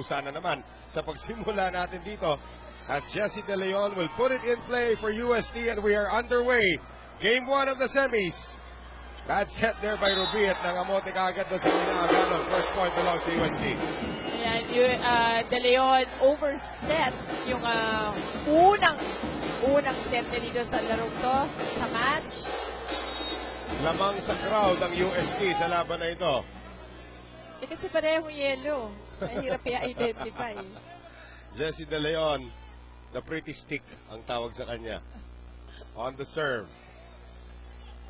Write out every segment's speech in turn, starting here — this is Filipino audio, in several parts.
Sana naman sa pagsimula natin dito as Jesse De Leon will put it in play for UST and we are underway. Game 1 of the semis. Bad set there by Ruby at nangamote kaagad doon sa pinakaganon. First point belongs to UST. Ayan, De Leon overset yung unang set na dito sa larong to, sa match. Lamang sa crowd ang UST sa laban na ito. Kasi parehong yellow. Mahirap i-identify. Jesse De Leon, the pretty stick ang tawag sa kanya. On the serve.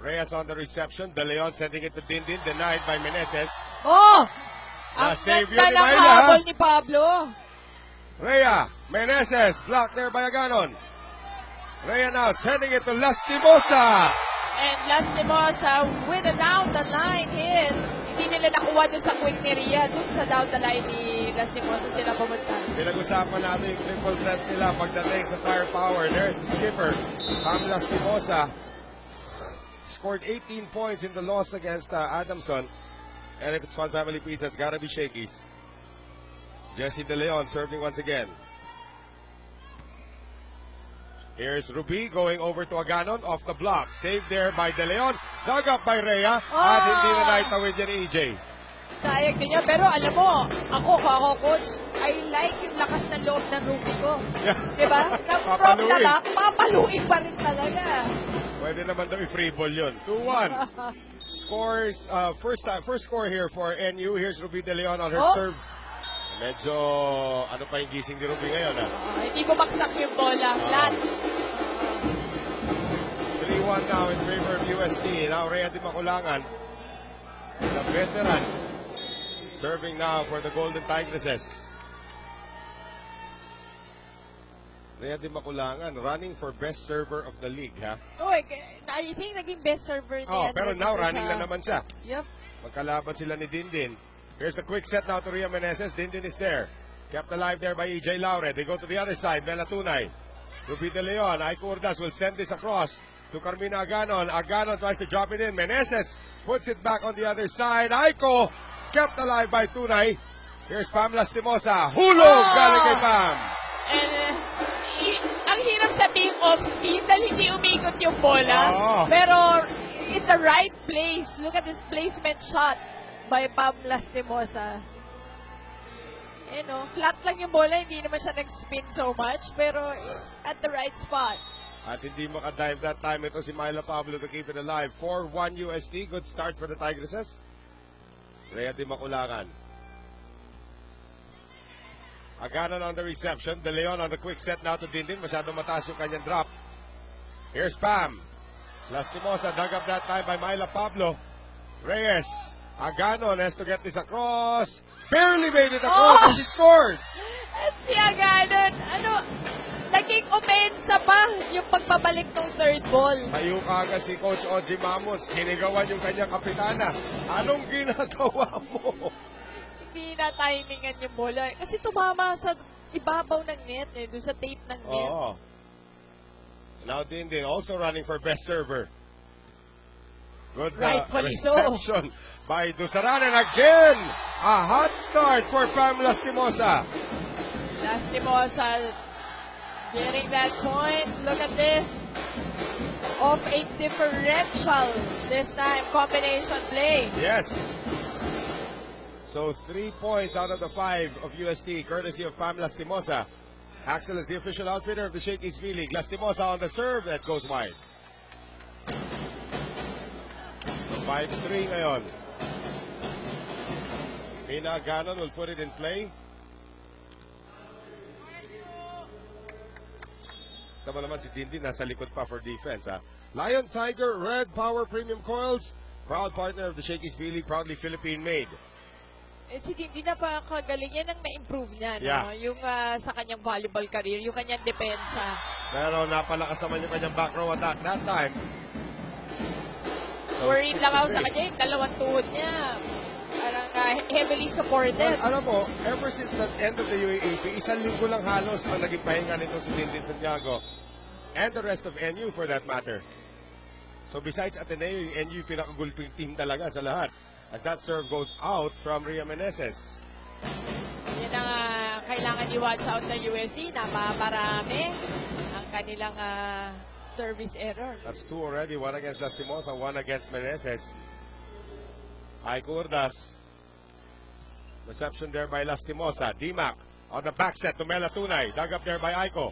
Reyes on the reception. De Leon sending it to Dindin. Denied by Meneses. Oh! Ang save ganda yun ni ng Myla. habol ni Pablo. Rhea, Meneses, blocked there by Aganon. Rhea now sending it to Lastimosa. And Lastimosa with a down the line hit. Hindi nila nakuha doon sa quick ni Rhea. Doon sa down the line ni Lastimosa sila pumunta. Pinag-usapan natin yung triple threat nila pagdating sa firepower. There's the skipper, Pam Lastimosa. Scored 18 points in the loss against Adamson. And if it's Fun Family Pizza, it's gotta be Shakey's. Jesse De Leon serving once again. Here's Ruby going over to Aganon off the block. Saved there by De Leon. Dug up by Rhea. At hindi na naitawid yan ni EJ. Sayang din yan. Pero alam mo, ako coach, I like yung lakas ng loob ng Ruby ko. Yeah. Diba? From the back, papaluin pa rin talaga. Pwede naman daw i-free ball yun. 2-1. Scores, first score here for NU. Here's Ruby De Leon on her serve. Medyo, ano pa yung gising ni Ruby ngayon, ha? Hindi ko maksak yung bola. Flat. 3-1 now in favor of UST. Now, Rhea Di Maculangan, the veteran, serving now for the Golden Tigresses. Rhea Di Maculangan, running for best server of the league, ha? Oh, I think naging best server niya. Pero now running na naman siya. Yep. Magkalaban sila ni Dindin. Here's the quick set now to Rhea Meneses. Dindin is there. Kept alive there by EJ Laure. They go to the other side. Bella Tunay. Ruby De Leon. Aiko Urdas will send this across to Carmina Aganon. Aganon tries to drop it in. Meneses puts it back on the other side. Aiko kept alive by Tunay. Here's Pam Lastimosa. Hulog galing kay Pam. And ang hirap sabihin off-speed dahil hindi umikot yung bola. Pero it's the right place. Look at this placement shot by Pam Lastimosa. Flat lang yung bola, hindi naman siya nag-spin so much, pero at the right spot. At hindi makadive that time ito si Myla Pablo to keep it alive. 4-1 UST. Good start for the Tigresses. Rhea Di Maculangan. Aganon on the reception. De Leon on the quick set now to Dindin. Masyadong mataas yung kanyang drop. Here's Pam. Lastimosa dug up that time by Myla Pablo. Reyes. Aganon has to get this across. Barely made it across and she scores. At si Aganon, naging opensa pa yung pagpabalik ng third ball. Tayo kaagad si Coach Oji Mamos. Sinigawan yung kanyang kapitana. Anong ginagawa mo? Hindi na timingan yung bola. Kasi tumama sa ibabaw ng net, doon sa tape ng net. Now Dindin also running for best server. Good reception by Dusaran, and again a hot start for Pam Lastimosa. Lastimosa getting that point. Look at this. Off a differential this time. Combination play. Yes. So 3 points out of the 5 of UST, courtesy of Pam Lastimosa. Axel is the official outfitter of the Shakey's V-League. Lastimosa on the serve. That goes wide. 5-3 ngayon. Mina Aganon will put it in play. Tama naman si Dindin, nasa likod pa for defense. Lion Tiger Red Power Premium Coils, proud partner of the Shakey's V-League, proudly Philippine-made. Si Dindin na pa kagaling yan ang na-improve niya. Yeah. Yung sa kanyang volleyball career, yung kanyang depensa. Pero napalakas naman yung kanyang back row attack that time. Worried lang ako sa kanya, yung dalawang tuhod niya. Parang heavily supported. Well, alam mo, ever since the end of the UAAP, isang linggo lang halos ang naging pahinga nito si Dindin Santiago. And the rest of NU for that matter. So besides Ateneo, yung NU pinakagulping team talaga sa lahat. As that serve goes out from Rhea Meneses. Yan ang kailangan i-watch out ng USC. Napaparami ang kanilang service error. That's 2 already. 1 against Lastimosa, 1 against Meneses. Aiko Urdas. Reception there by Lastimosa. Dimac on the back set to Mela Tunay. Dug up there by Aiko.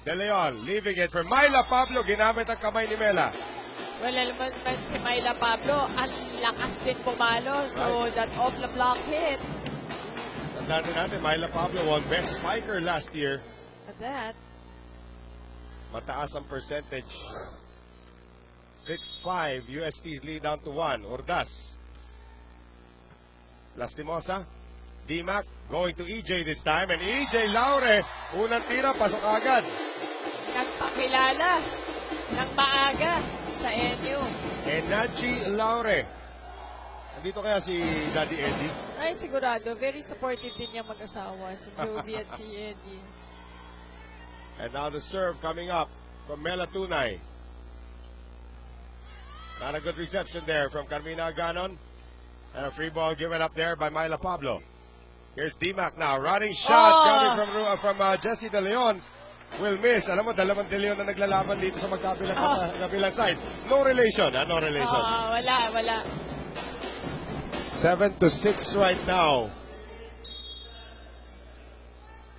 De Leon leaving it for Myla Pablo. Ginamit ang kamay ni Mela. Well, alam mo si Myla Pablo, ang lakas din pumalo. So, that off the block hit. Tandaan din natin, Myla Pablo won best spiker last year. At that. Mataas ang percentage. 6-5. UST's lead down to 1. Urdas. Lastimosa. Dimac going to EJ this time. And EJ Laure. Unang tira, pasok agad. Nagpakilala ng maaga sa NU. Enachi Laure. Nandito kaya si Daddy Eddie? Ay, sigurado. Very supportive din niya mag-asawa. Si Jovi at si Eddie. And now the serve coming up from Mela Tunay. Not a good reception there from Carmina Aganon. And a free ball given up there by Myla Pablo. Here's Dimac now. Running shot coming from Jesse De Leon. Will miss. Alam mo, 2 De Leon na naglalaban dito sa magkabilang side. No relation. No relation. Wala. 7-6 right now.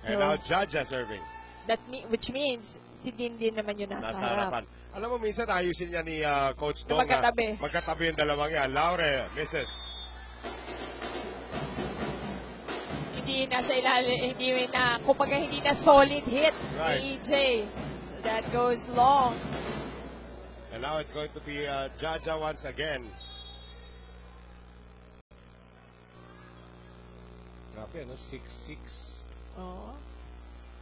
And now Jaja serving. Which means, si Dindin naman yun nasa harapan. Alam mo, minsan ayusin niya ni Coach Dong magkatabi yung dalawang yan. Laure, misses. Hindi na sa ilalim, kumbaga hindi na solid hit ni EJ. So that goes long. And now it's going to be Jaja once again. Grabe, no? 6-6. Oh.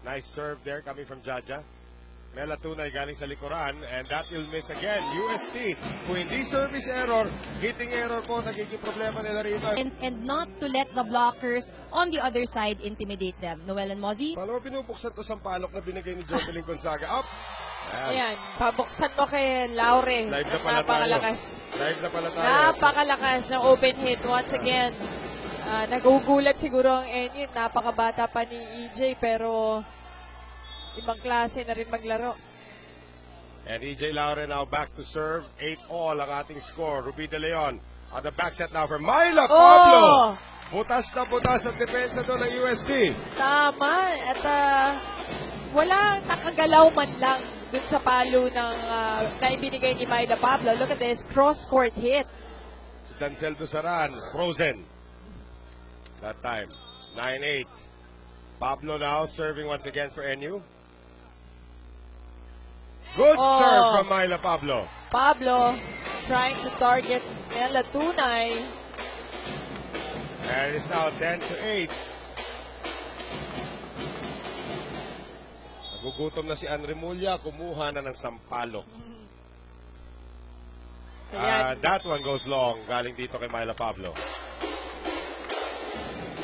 Nice serve there coming from Jaja. Mela Tunay galing sa likuran, and that will miss again. UST, kung hindi service error, hitting error po, nagiging problema nila rito. And not to let the blockers on the other side intimidate them. Noel and Mozzie? Paano mo pinupuksan to sampalok na binigay ni Jocelyn Gonzaga? Up! Ayan, pabuksan mo kay Laure. Live na pala Napakalakas. Live na pala tayo. Napakalakas ng open hit once again. Nagugulat siguro ang Enid. Napakabata pa ni EJ, pero ibang klase na rin maglaro. And EJ Laure now back to serve. 8-all ang ating score. Ruby De Leon on the back set now for Myla Pablo. Butas na butas ang depensa doon ng UST. Tama. At wala nakagalaw man lang dun sa palo ng na ibinigay ni Myla Pablo. Look at this. Cross-court hit. Si Dancel Dusaran, frozen. That time. 9-8. Pablo now serving once again for NU. Good serve from Myla Pablo. Pablo trying to target Mela Tunay. And it's now 10-8. Nagugutom na si Anre Mulla, kumuha na ng sampalok. That one goes long, galing dito kay Myla Pablo.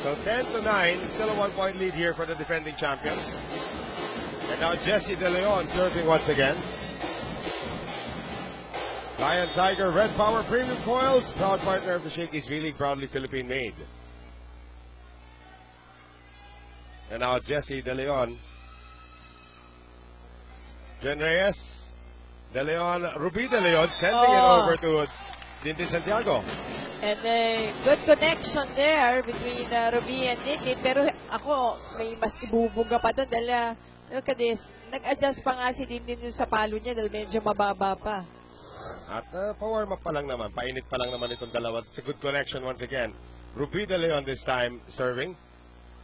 So 10-9, still a 1-point lead here for the defending champions. And now Jesse De Leon serving once again. Lion Tiger Red Power Premium Coils, proud partner of the Shakey's V-League, proudly Philippine made. And now Jesse De Leon. Jen Reyes, De Leon, Ruby De Leon sending it over to Dindin Santiago. And a good connection there between Ruby and Dindin. Pero ako, may mas ibubuga pa doon dahil look at this. Nag-adjust pa nga si Dindin sa palo niya dahil medyo mababa pa. At pa-warm up pa lang naman. Painit pa lang naman itong dalawa. It's a good connection once again. Ruby De Leon this time serving.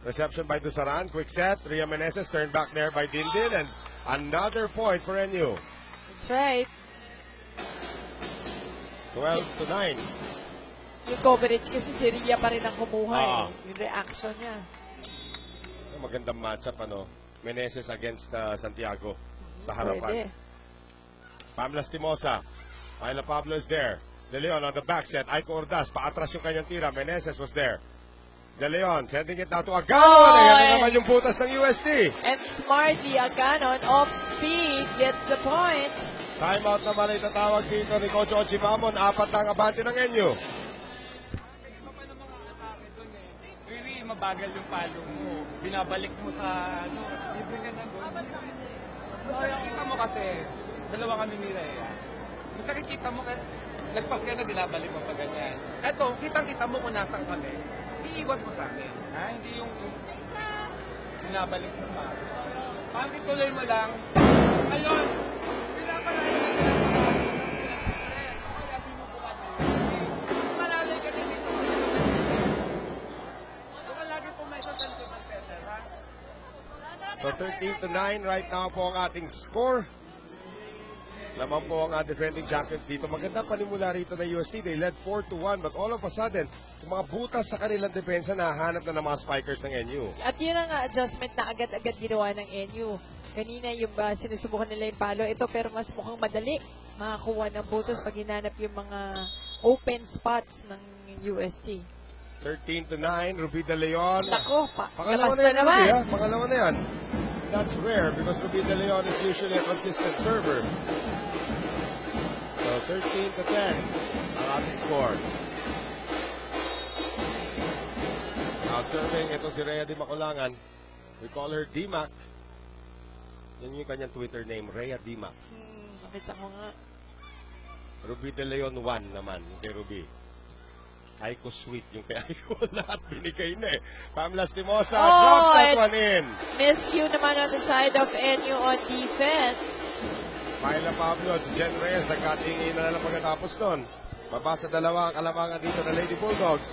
Reception by Dusaran. Quick set. Ria Meneses turned back there by Dindin. And another point for NU. That's right. 12-9. Yung coverage kasi si Ria pa rin ang kumuha. Yung reaction niya. Magandang matchup, ano? Meneses against Santiago sa harapan. Pam Lastimosa. Myla Pablo is there. De Leon on the back set. Aiko Urdas. Paatras yung kanyang tira. Meneses was there. De Leon sending it now to Aganon. Ayan naman yung butas ng UST. And smartly, Aganon off speed gets the point. Timeout naman ay tatawag dito ni Coach Ochimamon. 4 ang abante ng NU. mabagal yung palo mo. Binabalik mo sa ano, libre ka na doon. Kita mo kasi, dalawa kami ni Rhea. Basta kita mo kasi, nagpas ka na, binabalik mo pa ganyan. Eto, kitang-kita mo kung nasan kami. Iiwas mo sa akin. Ha? Hindi yung binabalik mo pa. Pag-ituloy mo lang. Ayun! Pinapalala mo lang. Malalay ka din dito. Baka lagi po may sasantunan, Peter, ha? So 13-9 right now po ang ating score. Laman po ang defending champions dito. Maganda panimula rito ng UST. They led 4-1 but all of a sudden, yung mga butas sa kanilang depensa nahanap na ng mga spikers ng NU. At yun ang adjustment na agad-agad ginawa ng NU. Kanina yung sinusubukan nila yung palo. Ito pero mas mukhang madali makakuha ng butas pag hinanap yung mga open spots ng UST. 13-9, Ruby De Leon. Nako, Pangalawa na yan, Ruby, ha? Pangalawa na yan. That's rare because Ruby De Leon is usually a consistent server. So 13-10 ang ating score. Now serving, ito si Rhea Di Maculangan. We call her D-Mac. Yan yung kanyang Twitter name, Rhea D-Mac. Nakita ko nga. Ruby De Leon 1 naman, yung kay Ruby. Aiko sweet yung kay Aiko. Lahat binigay na eh. Pam Lastimosa, drops that one in. Miscue naman on the side of NU on defense. Myla Pablo, si Jen Reyes, nagkatingin na lang pagkatapos nun. Baba sa dalawa ang kalamangan dito ng Lady Bulldogs.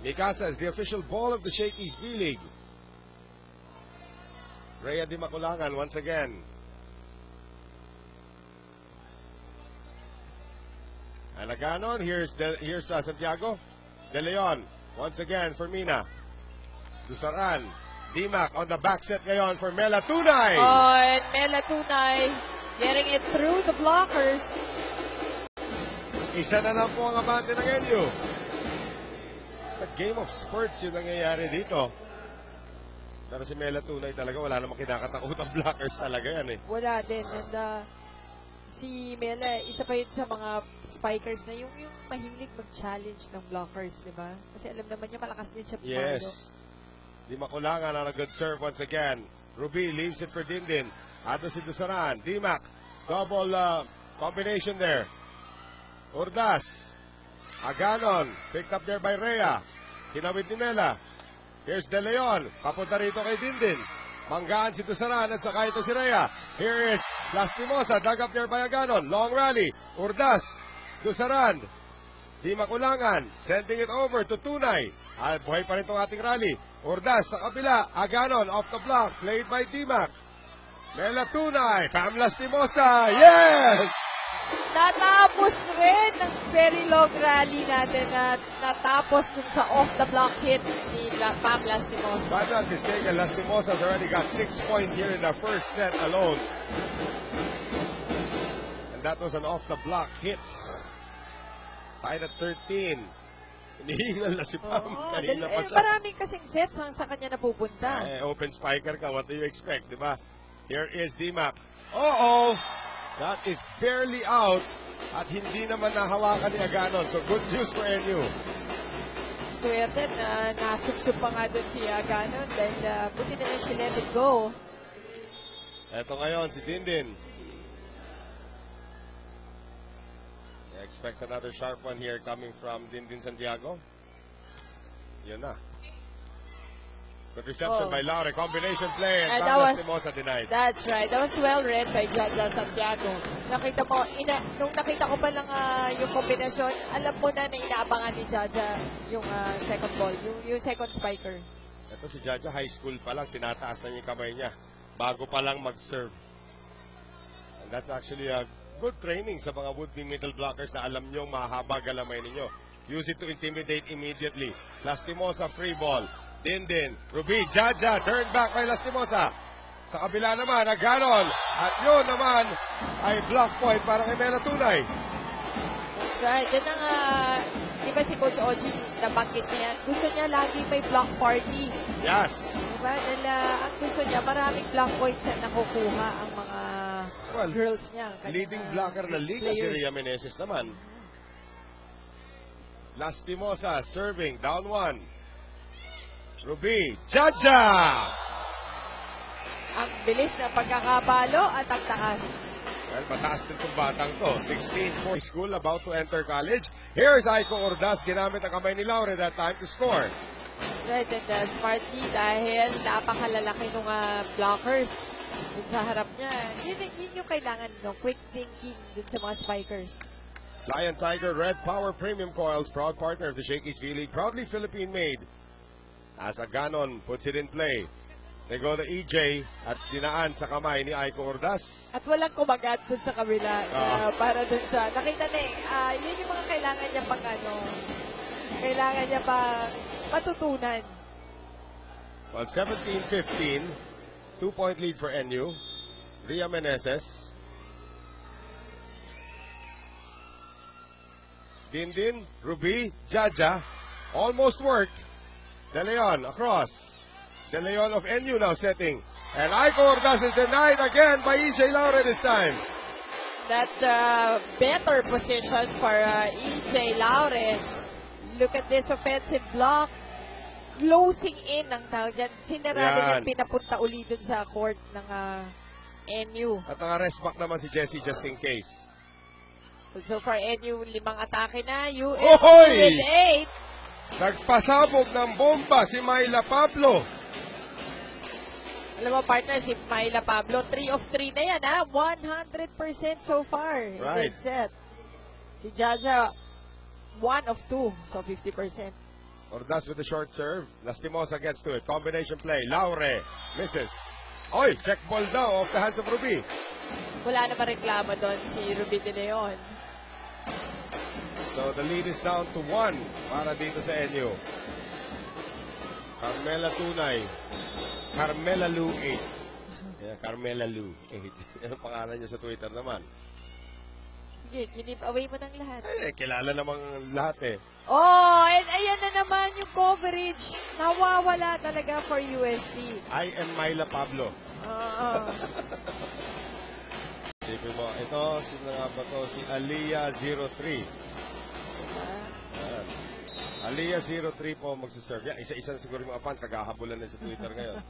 Mikasa is the official ball of the Shakey's B-League. Rhea Di Maculangan once again. And aganon, here's Santiago. De Leon, once again for Mina. Dusaran. D-Mac on the back set ngayon for Mela Tunay. Oh, and Mela Tunay getting it through the blockers. Isa na lang po ang abante ng NU. Sa game of spurts yung nangyayari dito. Pero si Mela Tunay talaga wala namang kinakatakutang blockers talaga yan eh. Wala din. And si Mela, isa pa yun sa mga spikers na yung mahilig mag-challenge ng blockers, di ba? Kasi alam naman niya malakas din siya. Yes. Di Maculangan on a good serve once again. Ruby leaves it for Dindin. Ato si Dusaran. D-Mac. Double combination there. Urdas. Aganon. Picked up there by Rhea. Kinawid ni Mela. Here's De Leon. Papunta rito kay Dindin. Manggaan si Dusaran at saka ito si Rhea. Here is Lastimosa. Dug up there by Aganon. Long rally. Urdas. Dusaran. Di Maculangan. Sending it over to Tunay. Buhay pa rin itong ating rally. Urdas sa kabila. Aganon off the block. Played by D-Mac. Mela Tunay. Pam Lastimosa. Yes! Natapos rin ang very long rally natin at natapos dun sa off the block hit ni Pam Lastimosa. If I'm not mistaken, Lastimosa has already got 6 points here in the first set alone. And that was an off the block hit. Tied at 13. Hinihingal na si Pam. Kanina pa siya. Maraming kasing sets ang sa kanya napupunta. Open spiker ka. What do you expect, di ba? Here is D-Mac. Uh-oh! That is barely out. At hindi naman nahawakan ni Aganon. So good news for NU. Swerte na nasupsup pa nga doon si Aganon. Dahil buti na lang she let it go. Eto ngayon si Dindin. I expect another sharp one here coming from Dindin Santiago. Yun na. Good reception by Laure. Combination play and Pam Lastimosa denied. That's right. That was well read by Jaja Santiago. Nakita mo, nung nakita ko pa lang yung kombinasyon, alam mo na inaabangan ni Jaja yung second ball, yung second spiker. Ito si Jaja, high school pa lang, tinataas na yung kamay niya bago pa lang mag-serve. And that's actually a good training sa mga would-be middle blockers na alam nyo mahaba galamay ninyo. Use it to intimidate immediately. Lastimosa, free ball. Dindin, Ruby, Jaja, turn back by Lastimosa. Sa kabila naman, Aganon. At yun naman ay block point para kay Mela Tunay. That's right. Yan ang, di ba si Coach Oji, nabanggit niya, gusto niya lagi may block party. Yes. Diba? Dahil ang gusto niya, maraming block points na nakukuha ang mga girls niya. Leading blocker na liga si Rhea Meneses naman. Lastimosa serving, down one. Ruby, Jaja! Ang bilis na pagkakabalo at ang taas. Well, mataas din itong batang to. 16 for school, about to enter college. Here's Aiko Ordas. Ginamit ang kamay ni Laure that time to score. Right, and smartly dahil napakalalaki ng blockers dun sa harap niya. Yun yung kailangan, no? Quick thinking dun sa mga spikers. Lion Tiger Red Power Premium Coils, proud partner of the Shakey's V-League, proudly Philippine-made. As Aganon puts it in play. They go to EJ at dinaan sa kamay ni Aiko Ordas. At walang kumagat dun sa kabila para dun sa... Nakita na yun yung mga kailangan niya pang kailangan niya pang matutunan. Well, 17-15, 2-point lead for NU. Ria Meneses. Dindin, Ruby, Jaja, almost worked. De Leon across. De Leon of NU now setting. And Aiko Ordas is denied again by EJ Laure this time. That's a better position for EJ Laure. Look at this offensive block. Closing in ang tawag dyan. Sinarado niya pinapunta uli dun sa court ng NU. At naka-rest back naman si Jessie just in case. So for NU, 5 atake na. US Ohoy! with 8. Nagpasabog ng bomba si Myla Pablo. Alam mo, partner, si Myla Pablo, 3 of 3 na yan, 100% so far. Right. Set. Si Jaja, 1 of 2, so 50%. Ordas with the short serve. Lastimosa gets to it. Combination play. Laure misses. Oy, check ball daw off the hands of Ruby. Wala na ba reklamo doon si Ruby de Leon? So the lead is down to 1 para dito sa NU. Carmela Tunay. Carmela Lu 8. Yeah, Carmela Lu 8. Yan ang pangalan niya sa Twitter naman. Sige, give away mo ng lahat. Eh, kilala namang lahat eh. Oh, and ayan na naman yung coverage. Nawawala talaga for USC. I am Myla Pablo. Sipin mo, ito, sino nga ba to? Si Aliyah 03. Aliyah 03 po magsaserve. Yeah, isa-isa siguro yung mga fans naghahabulan na sa Twitter ngayon.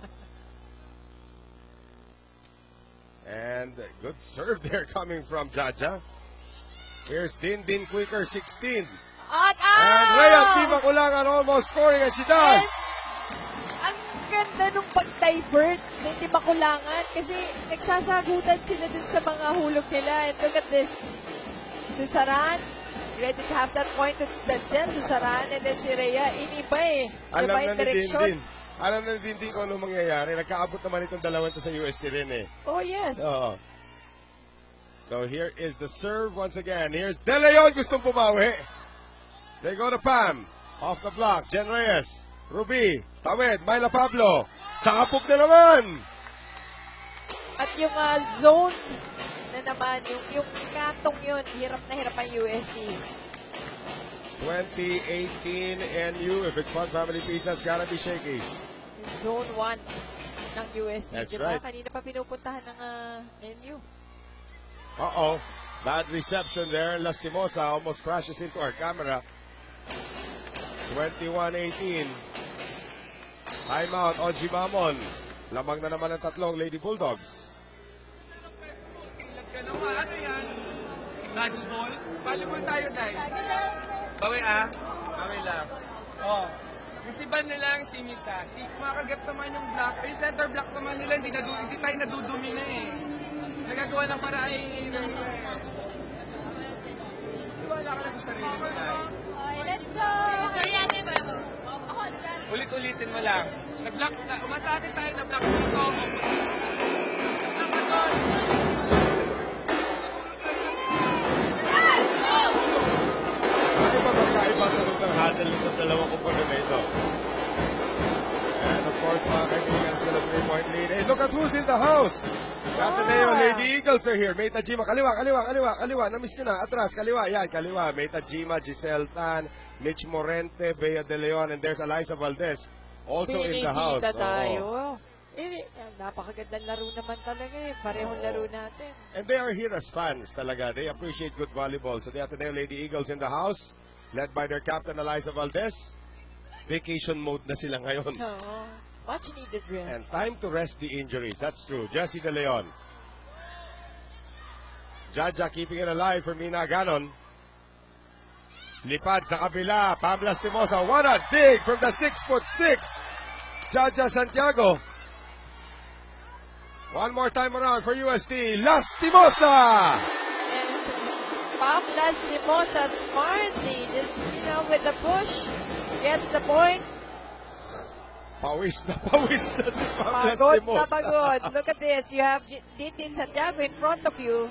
And good serve there coming from Jaja. Here's Dindin Quicker 16. And Rhea Timakulangan almost scoring as she does. Ang ganda nung pag-divert ng Timakulangan kasi nagsasagutan sila dun sa mga hulog nila. And look at this. Susaran, ready to have that point of dyan. Susaran and then si Rhea, iniba eh. Alam na ni Dindin. Alam na ni Dindin kung anong mangyayari. Nagkaabot naman itong dalawang to sa UST rin eh. Oh yes. Oo. So here is the serve once again. Here's De Leon, gustong pumawi. They go to Pam. Off the block, Jen Reyes. Ruby, tawid, Myla Pablo. Sakapog na naman. At yung zone na naman, yung katong yun, hirap na hirap ang USC. 2018 NU, if it's Fun Family Pizza, it's gotta be Shakey's. Zone 1 ng USC, That's diba? right. Kanina pa pinupuntahan ng NU. Uh-oh. Bad reception there. Lastimosa almost crashes into our camera. 21-18. Timeout, Oji Mamon. Lamang na naman ang tatlong Lady Bulldogs. Ano yan? Dodgeball? Volleyball tayo, guys. Bawi Bawi lang. Oh. Yung si Van nila ang simita. Makagap naman yung block. Yung center block naman nila, hindi tayo nadudumi na eh. Nagagawa ng paraan eh. Wala ka lang sa sarili mo, guys. Let's go! Ulit-ulitin mo lang. Nag-block na. Umasakit tayo na block dito. Magkaiba tulog ng handle ng dalawang kumpanya na ito. And of course, mga kaibigan sila 3-point lead. Hey, look at who's in the house! Ateneo, Lady Eagles are here. May Tajima, kaliwa. Namiss nyo na. Atras, kaliwa. Yan, kaliwa. May Tajima, Giselle Tan, Mitch Morente, Bea De Leon, and there's Eliza Valdez also in the house. Tayo. Napakagandang laro naman talaga eh. Parehong laro natin. And they are here as fans talaga. They appreciate good volleyball. So the Ateneo Lady Eagles in the house, led by their captain Eliza Valdez. vacation mode na sila ngayon. Oo. Much needed rest. And time to rest the injuries. That's true. Jessie De Leon. Jaja keeping it alive for Mina Ganon. Lipad sa kabila. Pam Lastimosa. What a dig from the 6'6". Jaja Santiago. One more time around for UST. Lastimosa! And Pam Lastimosa smartly, just, with the push, gets the point. Pawis na si Pam Pagod Lastimosa. na pagod. Look at this. You have Dindin Santiago in front of you.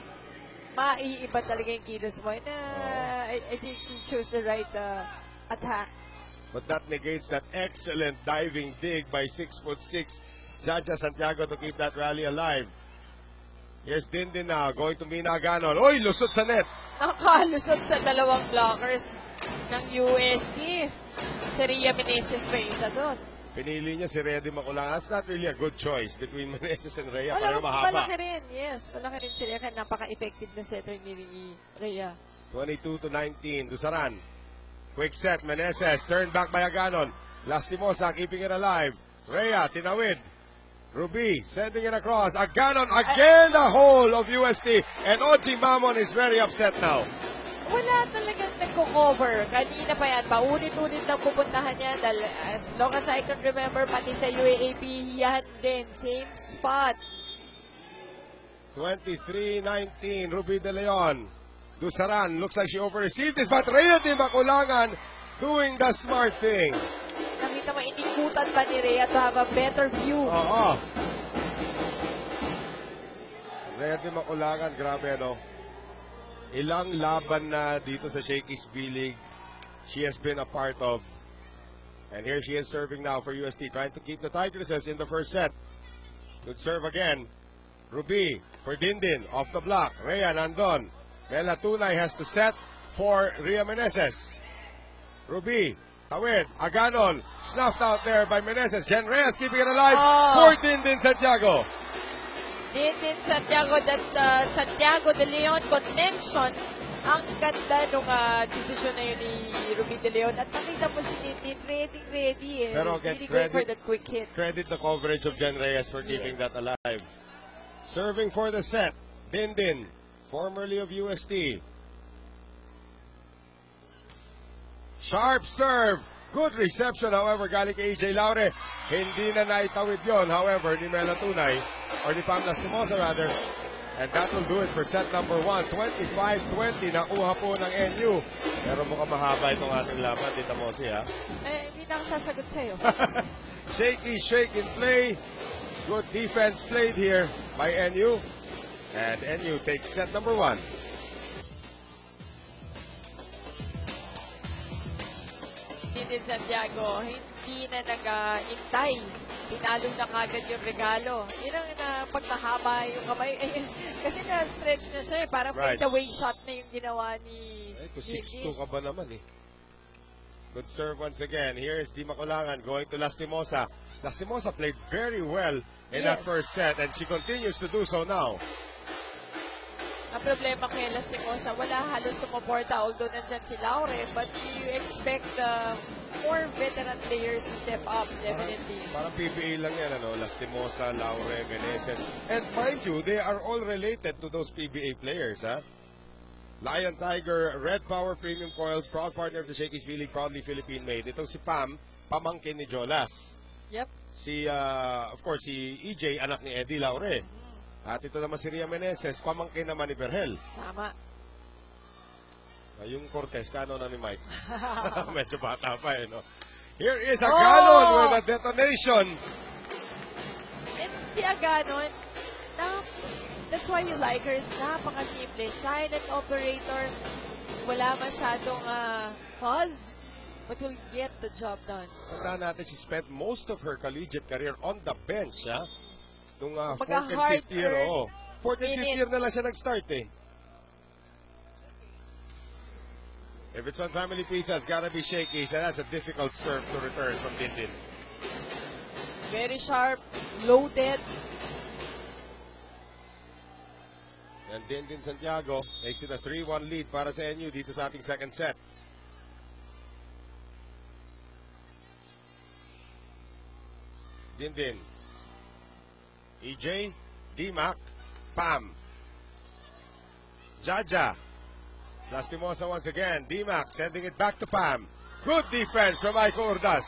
Maiiba talaga yung kilos mo. I think she chose the right attack. But that negates that excellent diving dig by 6'6" Jaja Santiago to keep that rally alive. Here's Dindin now, going to Mina Ganon. Oy, lusot sa net. Nakalusot sa dalawang blockers ng UST. Si Rhea Meneses pa isa doon. Pinili niya si Reddy Maculangan. That's not really a good choice between Meneses and Rhea. Pareho Malaki mahaba. rin, yes. Malaki rin sila. Kaya napaka-effective na setter ni Rhea. 22-19, Dusaran. Quick set, Meneses. Turned back by Aganon. Lastimosa keeping it alive. Rhea, tinawid. Ruby sending it across. Aganon again, the hole of UST. And Oji Mamon is very upset now. Wala talagang nagko-cover. Kanina pa yan. Paulit-ulit lang pupuntahan niya. As long as I can remember, pati sa UAAP, yan din. Same spot. 23-19, Ruby De Leon. Dusaran looks like she over-received this, but Rhea Di Maculangan doing the smart thing. Nakita mo, inikutan pa ni Rhea to have a better view. Oo. Rhea Di Maculangan, grabe no. Ilang laban na dito sa Shakey's B-League she has been a part of. And here she is serving now for UST, trying to keep the Tigresses in the first set. Good serve again. Ruby for Dindin, off the block. Rhea nandun. Mela Tunay has to set for Rhea Meneses. Ruby, tawid, Aganon, snuffed out there by Meneses. Jen Reyes keeping it alive for Dindin Santiago. Dindin Santiago, that Santiago De Leon connection. Ang ganda nung decision na yun ni Ruby De Leon. At nakita mo si Dindin, ready eh. Pero get really going for credit, that quick hit. credit the coverage of Jen Reyes for keeping that alive. Serving for the set, Dindin, formerly of UST. Sharp serve. Good reception, however, galing kay AJ Laure. Hindi na naitawid yon, however, ni Mela Tunay, or ni Pam Lastimosa rather. And that will do it for set number 1. 25-20, nakuha po ng NU. Pero mukhang mahaba itong ating laban, Tita Mosi, ha? Hindi na ako sasagot sa'yo. Shaky, shake and play. Good defense played here by NU. And NU takes set number 1. Dindin Santiago, hindi na nag-intay. Pinalo na kagad yung regalo. Yun ang pag mahaba yung kamay. Kasi na-stretch na siya eh. Parang Right. away shot na yung ginawa ni Kung 6'2 ka ba naman eh. Good serve once again. Here is Di Maculangan going to Lastimosa. Lastimosa played very well in that first set and she continues to do so now. Ang problema kay Lastimosa, wala halos sumuporta although nandyan si Laure, but you expect more veteran players to step up, definitely. Parang PBA lang yan, ano? Lastimosa, Laure, Meneses. And mind you, they are all related to those PBA players, ha? Lion Tiger, Red Power Premium Coils, proud partner of the Shakey's B-League, proudly Philippine-made. Itong si Pam, pamangkin ni Jolas. Yep. Si, of course, si EJ, anak ni Eddie Laure. At ito naman si Rhea Meneses, pamangkin naman ni Berhel. Tama. Yung Cortez, kano na ni Mike? Medyo bata pa eh, no? Here is Aganon with a detonation. And si Aganon, that's why you like her. Napaka-simple. Silent operator. Wala masyadong pause, but will get the job done. Tandaan natin, she spent most of her collegiate career on the bench, ha? Nung 4th and 5th year, oo. 4th and 5th year na lang siya nag-start, eh. If it's on Family Pizza, it's gotta be shaky. So that's a difficult serve to return from Dindin. Very sharp, loaded. And Dindin Santiago makes it a 3-1 lead para sa NU dito sa ating second set. Dindin. EJ, D-Mac, Pam. Jaja. Lastimosa once again. D-Mac sending it back to Pam. Good defense from Aiko Urdas.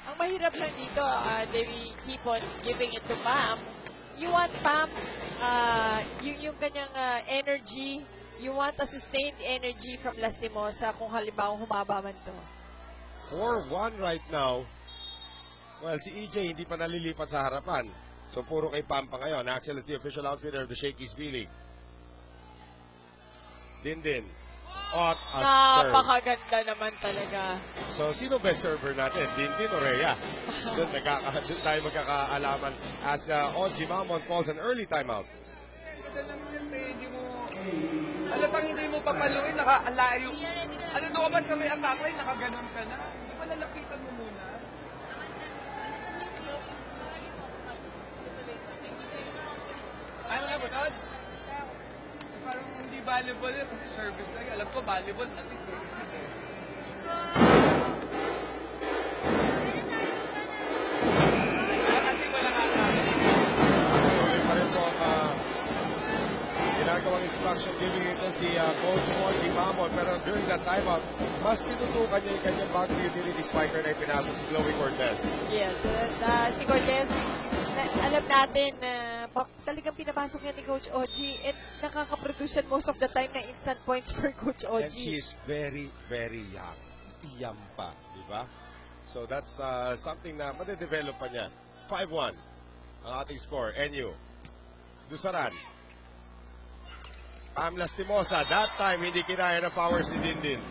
Ang mahirap lang dito, they keep on giving it to Pam. You want Pam, yung kanyang energy, you want a sustained energy from Lastimosa kung halimbawa humaba man to. 4-1 right now. Well, si EJ hindi pa nalilipat sa harapan. So, puro kay Pam pa ngayon. Axel is the official outfitter of the Shakey's B-League. Dindin. At Napakaganda naman talaga. So, sino best server natin? Dindin o Rhea? Doon tayo magkakaalaman as Oji Mamon calls an early timeout. Halatang hindi mo papaluin, naka-alayo. Ano doon man kami ang taklay, nakaganon ka na. Hindi ba lalapitan mo muna? Ano na ba, Todd? Parang hindi volleyball yun kasi service lang. Alam ko, volleyball at least service eh. Kasi wala Tuloy pa rin po ang ginagawang instruction giving ito si Coach Oji Mamon. Pero during that timeout, mas tinutukan niya yung kanyang back utility spiker na ipinasok si Chloe Cortez. Yes, si Cortez, alam natin na talagang pinapasok niya ni Coach Oji at nakaka-produce most of the time na instant points for Coach Oji. And she is very, very young. Iyam pa, di ba? So that's something na madedevelop pa niya. 5-1 ang ating score. NU. Dusaran. Pam Lastimosa. That time, hindi kinaya ng powers ni Dindin.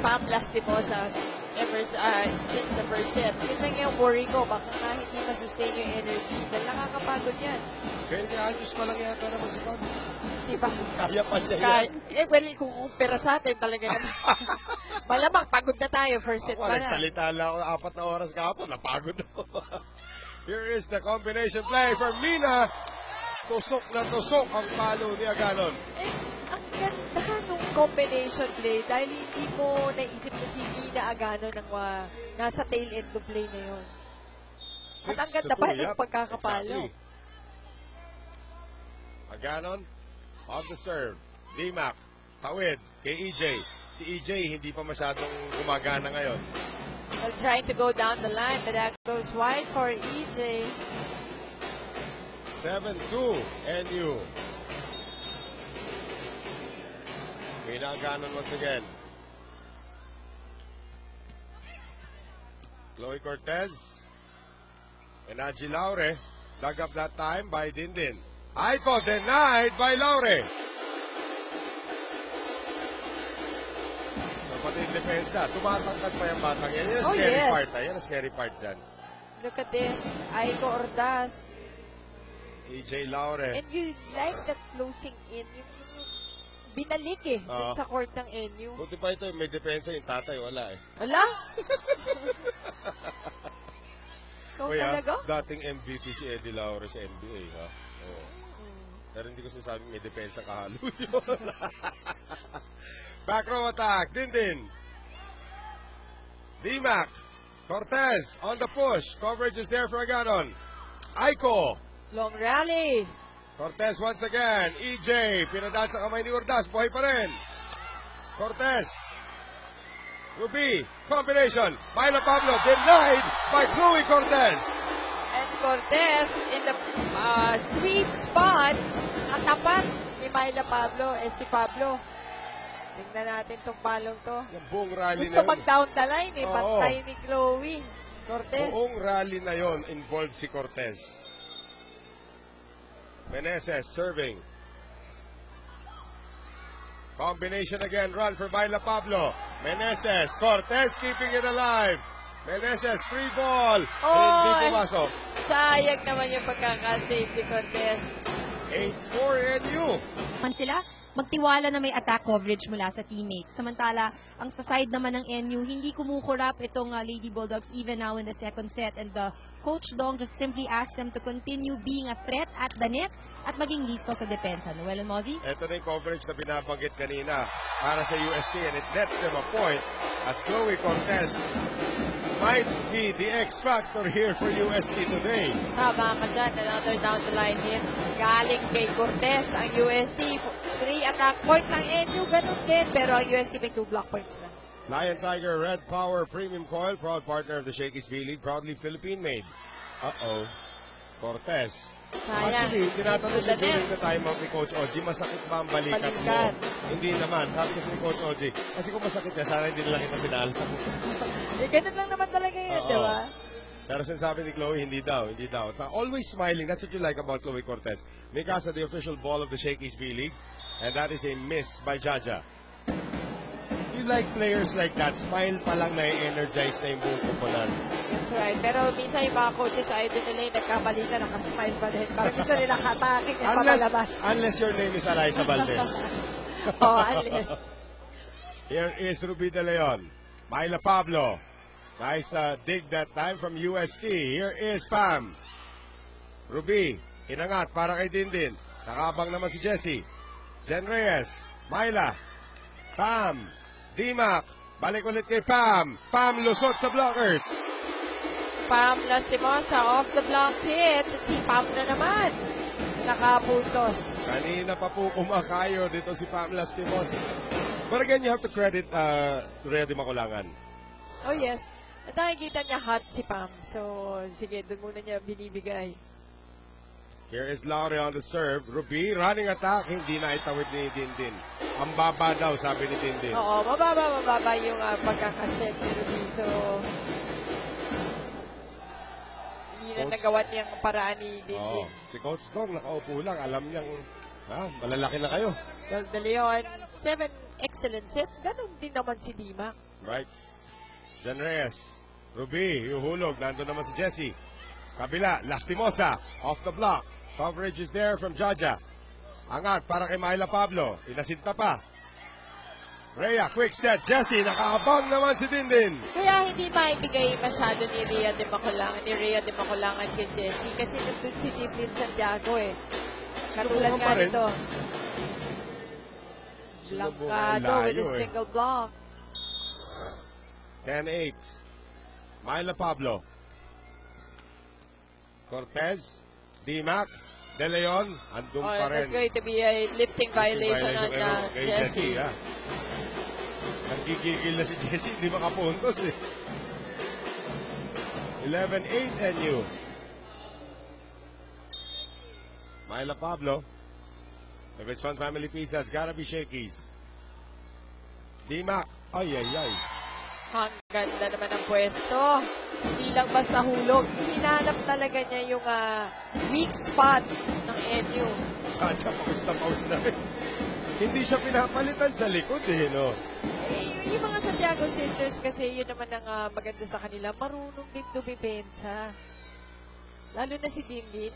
Pam Lastimosa ever since the first set. Yun lang yung worry ko. Baka nga hindi masustain yung energy. Dahil nakakapagod yan. Kaya niya, ayos pa lang yata naman si Pam. Diba? Kaya pa niya yan. Well, kung pera sa atin talaga naman. Malamang, pagod na tayo. First set pa na. Nagsalita lang ako 4 na oras kahapon. Napagod ako. Here is the combination play for Mina. Tusok na tusok ang palo ni Aganon. Ang ganda nung combination play dahil hindi mo naisip na si Mina Aganon ang nasa tail end of play na yun. At ang ganda pa yung pagkakapalo. Exactly. Aganon on the serve. D-Mac, tawid kay EJ. Si EJ hindi pa masyadong gumagana ngayon. Well, trying to go down the line, but that goes wide for EJ. 7-2 NU. Mina Aganon once again. Chloe Cortez and Aji Laure dug up that time by Dindin. Aiko denied by Laure. So, pati yung depensa. Tumatangkad pa yung batang yan. Yan ang scary part. Yan ang scary part dyan. Look at this. Aiko Urdas. EJ Laure. And you like the closing in. Yung binalik dun sa court ng NU. Buti pa ito, may depensa yung tatay. Wala eh. Wala? Ikaw talaga? Dating MVP si Eddie Laure sa NBA, ha? Oo. Pero hindi ko sinasabing may depensa kahalo yun. Back row attack. Dindin. D-Mac. Cortez on the push. Coverage is there for Aganon. Aiko. Long rally. Cortez once again. EJ. Pinadaan sa kamay ni Urdas. Buhay pa rin. Cortez. Ruby. Combination. Myla Pablo. Denied by Chloe Cortez. And Cortez in the sweet spot. Natapat ni Myla Pablo. Si Pablo. Tingnan natin tong palong to. Yung buong rally gusto na yun. mag-down the line Pantay ni Chloe. Cortez. Buong rally na yon involved si Cortez. Meneses serving. Combination again. Run for Myla Pablo. Meneses. Cortez keeping it alive. Meneses. Free ball. Hindi pumasok. Sayang naman yung pagkakasave ni Cortez. 8-4 NU. Sila, magtiwala na may attack coverage mula sa teammates. Samantala, ang sa side naman ng NU, hindi kumukurap itong Lady Bulldogs even now in the second set. And Coach Dong just simply asked them to continue being a threat at the net at maging listo sa depensa. Noel and Mozzie? Ito na yung coverage na binabanggit kanina para sa UST and it nets them a point as Chloe Cortez might be the X factor here for UST today. Tama ka dyan. Another down the line hit. Galing kay Cortez ang UST. 3 attack points ang NU. Ganun din. Pero ang UST may 2 block points na. Lion Tiger Red Power Premium Coil, proud partner of the Shakey's V-League, proudly Philippine-made. Uh-oh. Cortez. Sayang. Actually, tinatanong siya during the time out ni Coach Oji, masakit ba ang balikat mo? Hindi naman. Sabi kasi ni Coach Oji, kasi kung masakit niya, sana hindi nila kita sinala. Ganun lang naman talaga yun, di ba? Pero sinasabi ni Chloe, hindi daw. So, always smiling. That's what you like about Chloe Cortez. Mikasa, the official ball of the Shakey's V-League. And that is a miss by Jaja. You like players like that. Smile pa lang na-energize na yung buong kupunan. That's right. Pero minsan yung mga coaches sa idol nila yung nagkamali na nakasmile pa din. Parang gusto nila hatakin yung papalabas. Unless your name is Alaysa Valdez. Unless. Here is Ruby De Leon. Myla Pablo. Nice dig that time from UST. Here is Pam. Ruby, inangat para kay Dindin. Nakabang naman si Jessie. Jen Reyes. Myla. Pam. Dimac. Balik ulit kay Pam. Pam lusot sa blockers. Pam Lastimosa off the block hit. Si Pam na naman. Nakapusos. Kanina pa po kumakayo dito si Pam Lastimosa. But again, you have to credit Rhea Di Maculangan. Oh yes. At nakikita niya hot si Pam. So, sige, doon muna niya binibigay. Here is Laure on the serve. Ruby, running attack. Hindi na itawid ni Dindin. Ang baba daw, sabi ni Dindin. Oo, mababa yung pagkakaset ni Ruby. So, hindi na nagawa niyang paraan ni Dindin. Si Coach Dong, nakaupo lang. Alam niyang, malalaki na kayo. Well, De Leon, 7 excellent sets. Ganon din naman si Dimac. Right. Jan Reyes. Ruby, yuhulog. Nandun naman si Jessie. Kabila, Lastimosa. Off the block. Coverage is there from Jaja. Angat para kay Myla Pablo. Inasinta pa. Rhea, quick set. Jessie, nakaabang naman si Dindin. Kaya hindi maibigay masyado ni Rhea Di Maculangan kay Jessie. Kasi nandun si Jiplin Santiago eh. Katulad nga nito. Langkado with a single block. 10-8. Myla Pablo. Cortez, Dimac, De Leon, andun pa rin. That's going to be a lifting violation on kay Jessie. Nagigigil na si Jessie, hindi makapuntos eh. 11-8 NU. Myla Pablo. The Richmond Family Pizza's gotta be Shakey's. Dimac, ay. Ang ganda naman ng pwesto. Hindi lang basta hulog. Hinanap talaga niya yung weak spot ng NU. Sadya, paus na rin. Hindi siya pinapalitan sa likod eh, no? Yung mga Santiago Sisters kasi yun naman ang maganda sa kanila. Marunong din dumipensa. Lalo na si Dindin.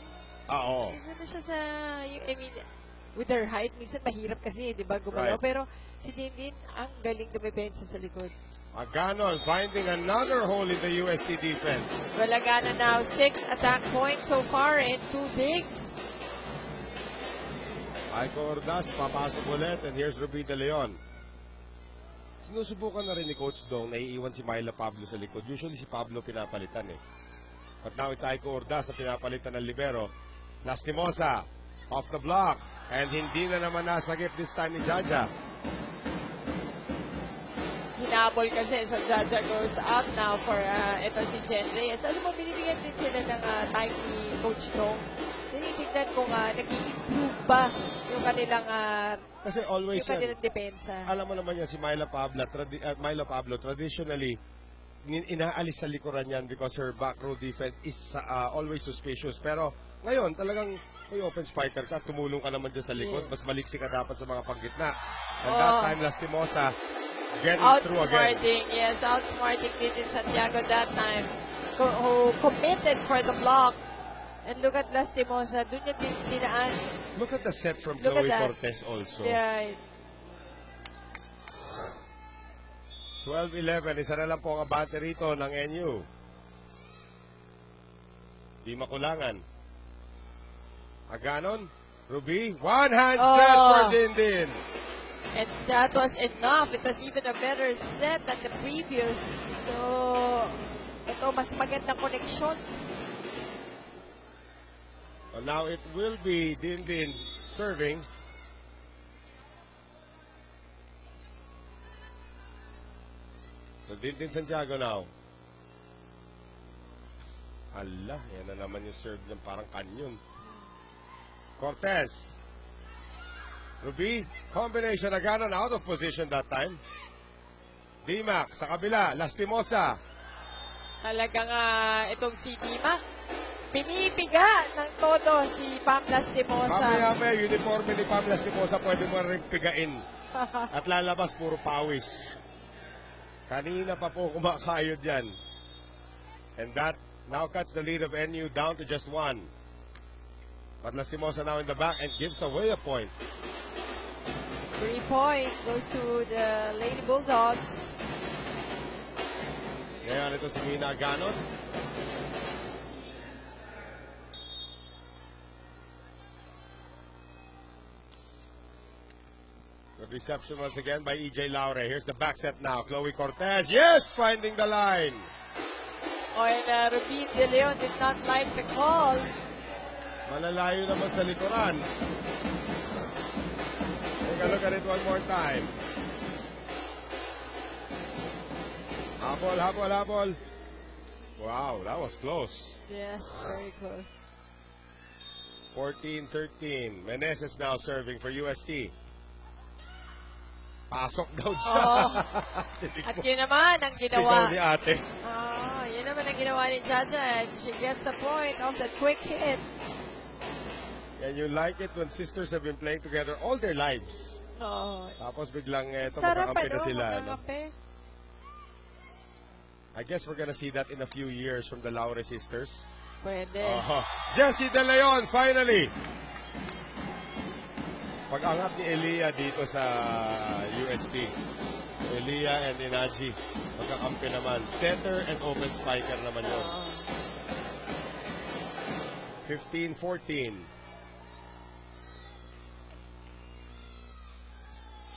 Oo. Ano siya sa, with her height, minsan mahirap kasi, di ba, gumalaw. Right. Pero si Dindin, ang galing dumipensa sa likod. Aganon finding another hole in the UST defense. Balagana now 6 attack points so far and 2 digs. Aiko Ordaz, papasok ulit, and here's Ruby De Leon. Sinusubukan na rin ni Coach Dong na iiwan si Myla Pablo sa likod. Usually si Pablo pinapalitan eh. But now it's Aiko Ordaz na pinapalitan ng libero. Lastimosa, off the block, and hindi na naman nasagip this time ni Jaja. Hinabol kasi so Jaja goes out now for ito si Jen Reyes. Alam mo, binibigyan din sila ng time ni Coach Dong. Tinitignan kung nag-i-improve ba yung kanilang kasi always yung kanilang depensa. Alam mo naman yan si Myla Pablo traditionally inaalis sa likuran yan because her back row defense is always suspicious. Pero ngayon talagang may open spiker ka, tumulong ka naman dyan sa likod, mas maliksi ka dapat sa mga panggitna. And that time Lastimosa getting through again. Outsmarting din Santiago that time. Who committed for the block. And look at Lastimosa. Doon niya dinaan. Look at the set from Chloe Cortez also. Yeah. 12-11. Isa na lang po ang abante rito ng NU. Di Maculangan. Aganon. Ruby. One-hand set for Dindin. And that was enough. It was even a better set than the previous. So, Ito, mas magandang koneksyon. So now it will be Dindin serving. So Dindin Santiago now. Allah, yan na naman yung serve ng parang kanyon. Cortez. Ruby, combination again and out of position that time. D-Mac sa kabila, Lastimosa. Talagang itong si Dima, pinipiga ng todo si Pam Lastimosa. Mamaya uniforme ni Pam Lastimosa pwede mo rin pigain. At lalabas puro pawis. Kanina pa po kumakayod yan. And that now cuts the lead of NU down to just 1. But Lastimosa now in the back and gives away a point. 3 points goes to the Lady Bulldogs. Ngayon ito si Mina Ganon. Good reception once again by EJ Laure. Here's the back set now. Chloe Cortez. Yes! Finding the line. Oh, and Rubin De Leon did not like the call. Malalayo naman sa likuran. Take a look at it one more time. Habol, habol, habol. Wow, that was close. Yes, very close. 14-13. Meneses now serving for UST. Pasok daw siya. Oh. At yun naman ang ginawa. Sigaw ni ate. Yun naman ang ginawa ni Jaja. She gets the point of the quick hit. And you like it when sisters have been playing together all their lives. Oh. Tapos biglang eto, Sarap magkakampi na sila. No? magkakampi. I guess we're gonna see that in a few years from the Laure sisters. Pwede. Jessie De Leon, finally! Pag-angat ni Elia dito sa UST. Elia and Inaji, magkakampi naman. Center and open spiker naman yun. 15-14.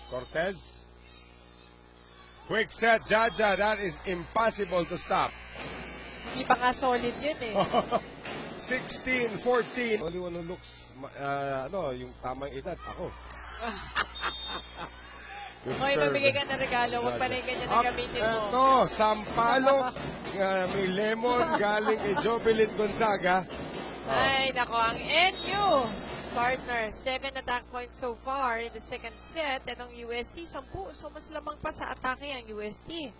Cortez. Quick set, Jaja. That is impossible to stop. Hindi pa nga solid yun eh. 16-14. Only one who looks, yung tamang edad, ako. Hoy, mabigay ka ng regalo. Huwag pa rin ganyan na gamitin mo. Ito, sampalok. May lemon galing kay Jovelyn Gonzaga. Ay, nako, ang NU partner, 7 attack points so far in the second set. And ang UST, 10. So, mas lamang pa sa atake ang UST.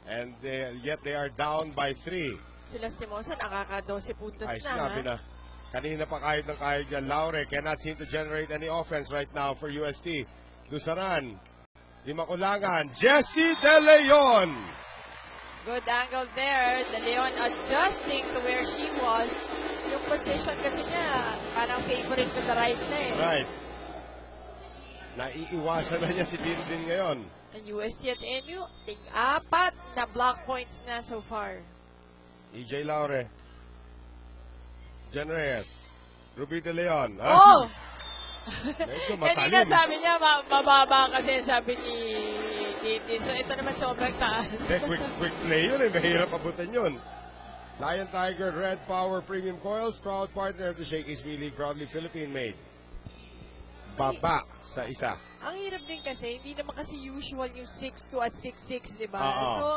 And yet they are down by 3. Si Lastimosa, nakaka-12 puntos Ay, na. sinabi na. Kanina pa kahit ng kahit dyan. Laure cannot seem to generate any offense right now for UST. Dusaran. Di makulangan. Jessie De Leon. Good angle there. De Leon adjusting to where she was. Yung position kasi niya, parang favorite to the right na eh. Right. Naiiwasan na niya si Dindin ngayon. Ang UST at NU, ting-4 na block points na so far. EJ Laure. Jen Reyes. Ruby De Leon. Oh! Medyo Kanina matalim. sabi niya, mababa kasi sabi ni Titi. So ito naman sobrang taas. Quick play yun eh. Mahirap abutan yun. Lion Tiger Red Power Premium Coils, proud partner of the Shakey's League, proudly Philippine made. Baba sa isa. Ang hirap din kasi, hindi naman kasi usual yung 6'2 at 6'6, di ba? Oo. So,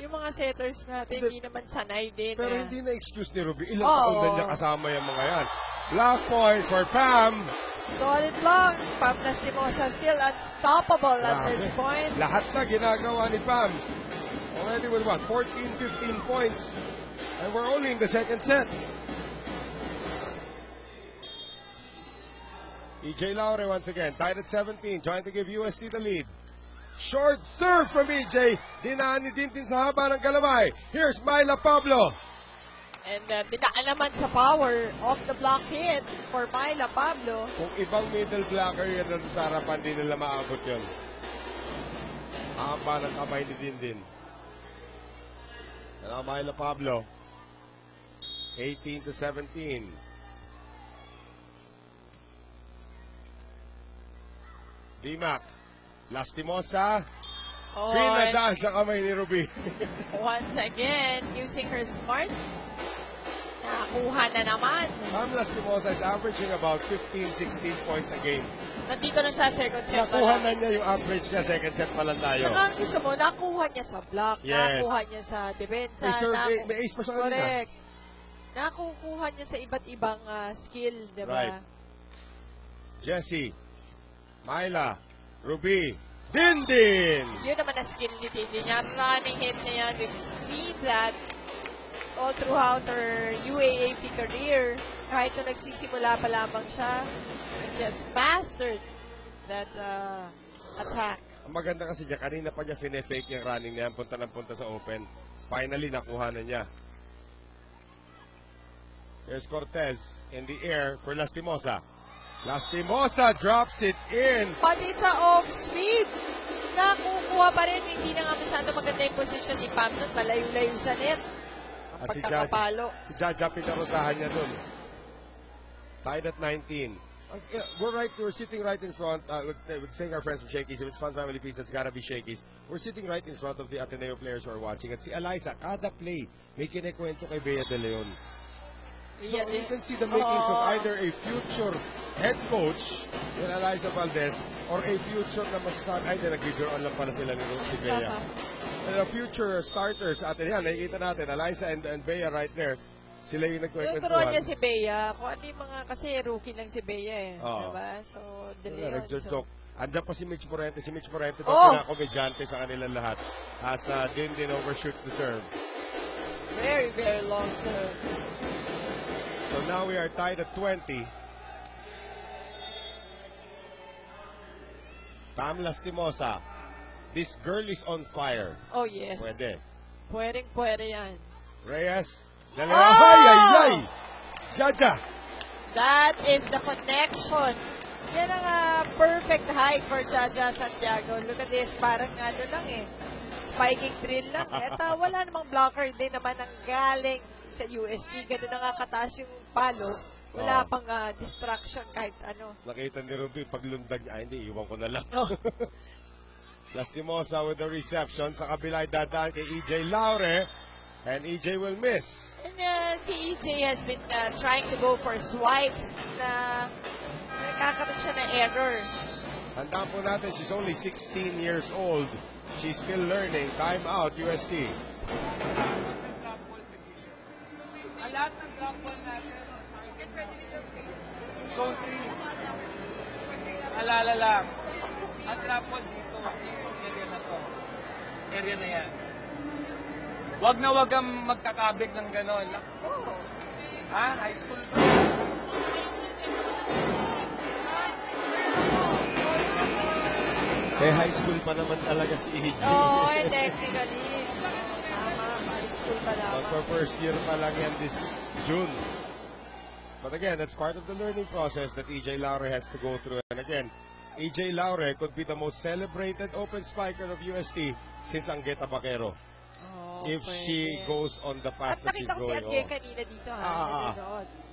yung mga setters natin, hindi naman sanay din. Pero hindi na excuse ni Ruby. Ilang Oo. taon na niya kasama yung mga yan. Black point for Pam. Solid long. Pam Lastimosa still unstoppable at this point. Lahat na ginagawa ni Pam. Already with what? 14, 15 points. And we're only in the second set. EJ Laure once again, tied at 17, trying to give UST the lead. Short serve from EJ. Dinaan ni Dintin sa haba ng galamay. Here's Myla Pablo. And binaalaman sa power of the block hit for Myla Pablo. Kung ibang middle blocker yan na sa harapan, di nila maabot yun. Haba ng kamay ni Dindin. And now Myla Pablo. 18-17. D-Mac. Lastimosa. Oh, Pinadaan sa kamay ni Ruby. once again, using her smart. Nakakuha na naman. Pam Lastimosa is averaging about 15-16 points a game. Nandito na siya second set. Nakuha na niya yung average niya, second set pa lang tayo. Ang gusto mo, nakuha niya sa block, Yes. nakuha niya sa depensa. May ace pa sa kanila. Correct. Nakukuha niya sa iba't ibang skill, di ba? Right. Jessie, Myla, Ruby, Dindin! Yun naman ang skill ni Dindin niya. Running hit niya. We've seen that all throughout her UAAP career. Kahit nung nagsisimula pa lamang siya, she has mastered that attack. Ang maganda kasi niya, kanina pa niya fine-fake yung running niya, punta ng punta sa open. Finally, nakuha na niya. Here's Cortez in the air for Lastimosa. Lastimosa drops it in. Pati sa off speed, nakukuha pa rin. Hindi na nga masyado maganda yung position ni Pam nun. Malayo-layo sa net. At si Pagkakapalo. Jaja pinarosahan niya dun. Tied at 19. We're sitting right in front. We're saying our friends from Shakey's. If it's Fun Family Pizza, it's gotta be Shakey's. We're sitting right in front of the Ateneo players who are watching. At si Eliza, kada play, may kinikwento kay Bea De Leon. So you can see the makings of either a future head coach, yung Eliza Valdez, or a future na masasabi, ay, nag-video lang pala sila ni si Bea. And future starters atin yan, nakikita natin, Eliza and Bea right there, sila yung nagkwekwentuhan. Turuan niya si Bea. Kung ano yung mga, kasi rookie lang si Bea eh. Oo. Diba? So, dali yun. Nag-joke. Andiyan pa si Mitch Morente. Si Mitch Morente daw pinakomedyante sa kanilang lahat. As Dindin overshoots the serve. Very, very long serve. So now we are tied at 20. Pam Lastimosa. This girl is on fire. Oh, yes. Pwede. Pwede yan. Reyes. Ay, ay, ay! Jaja! That is the connection. Yan ang perfect height for Jaja Santiago. Look at this. Parang ano lang eh. Spiking drill lang. At wala namang blocker din naman ang galing sa UST. Ganun na nga kataas yung palo. Wala pang distraction kahit ano. Nakita ni Ruby, paglundag niya, hindi, iwan ko na lang. Lastimosa with the reception. Sa kabila ay dadaan kay EJ Laure. And EJ will miss. And si EJ has been trying to go for swipes na nakakaroon siya ng error. Tandaan po natin, she's only 16 years old. She's still learning. Time out, UST. Lahat ng drop ball natin. Zone 3. Alala lang. Ang drop ball dito. Area na to. Area na yan. Wag na wag kang magkakabig ng gano'n. Ha? High school pa. Eh, high school pa naman talaga si EJ. Oo, technically. Tama, high school pa lamang. So first year pa lang yan this June. But again, that's part of the learning process that EJ Laure has to go through. And again, EJ Laure could be the most celebrated open spiker of UST since Angueta Baquero. If she goes on the path that she's going on. At nakita ko si Ange kanina dito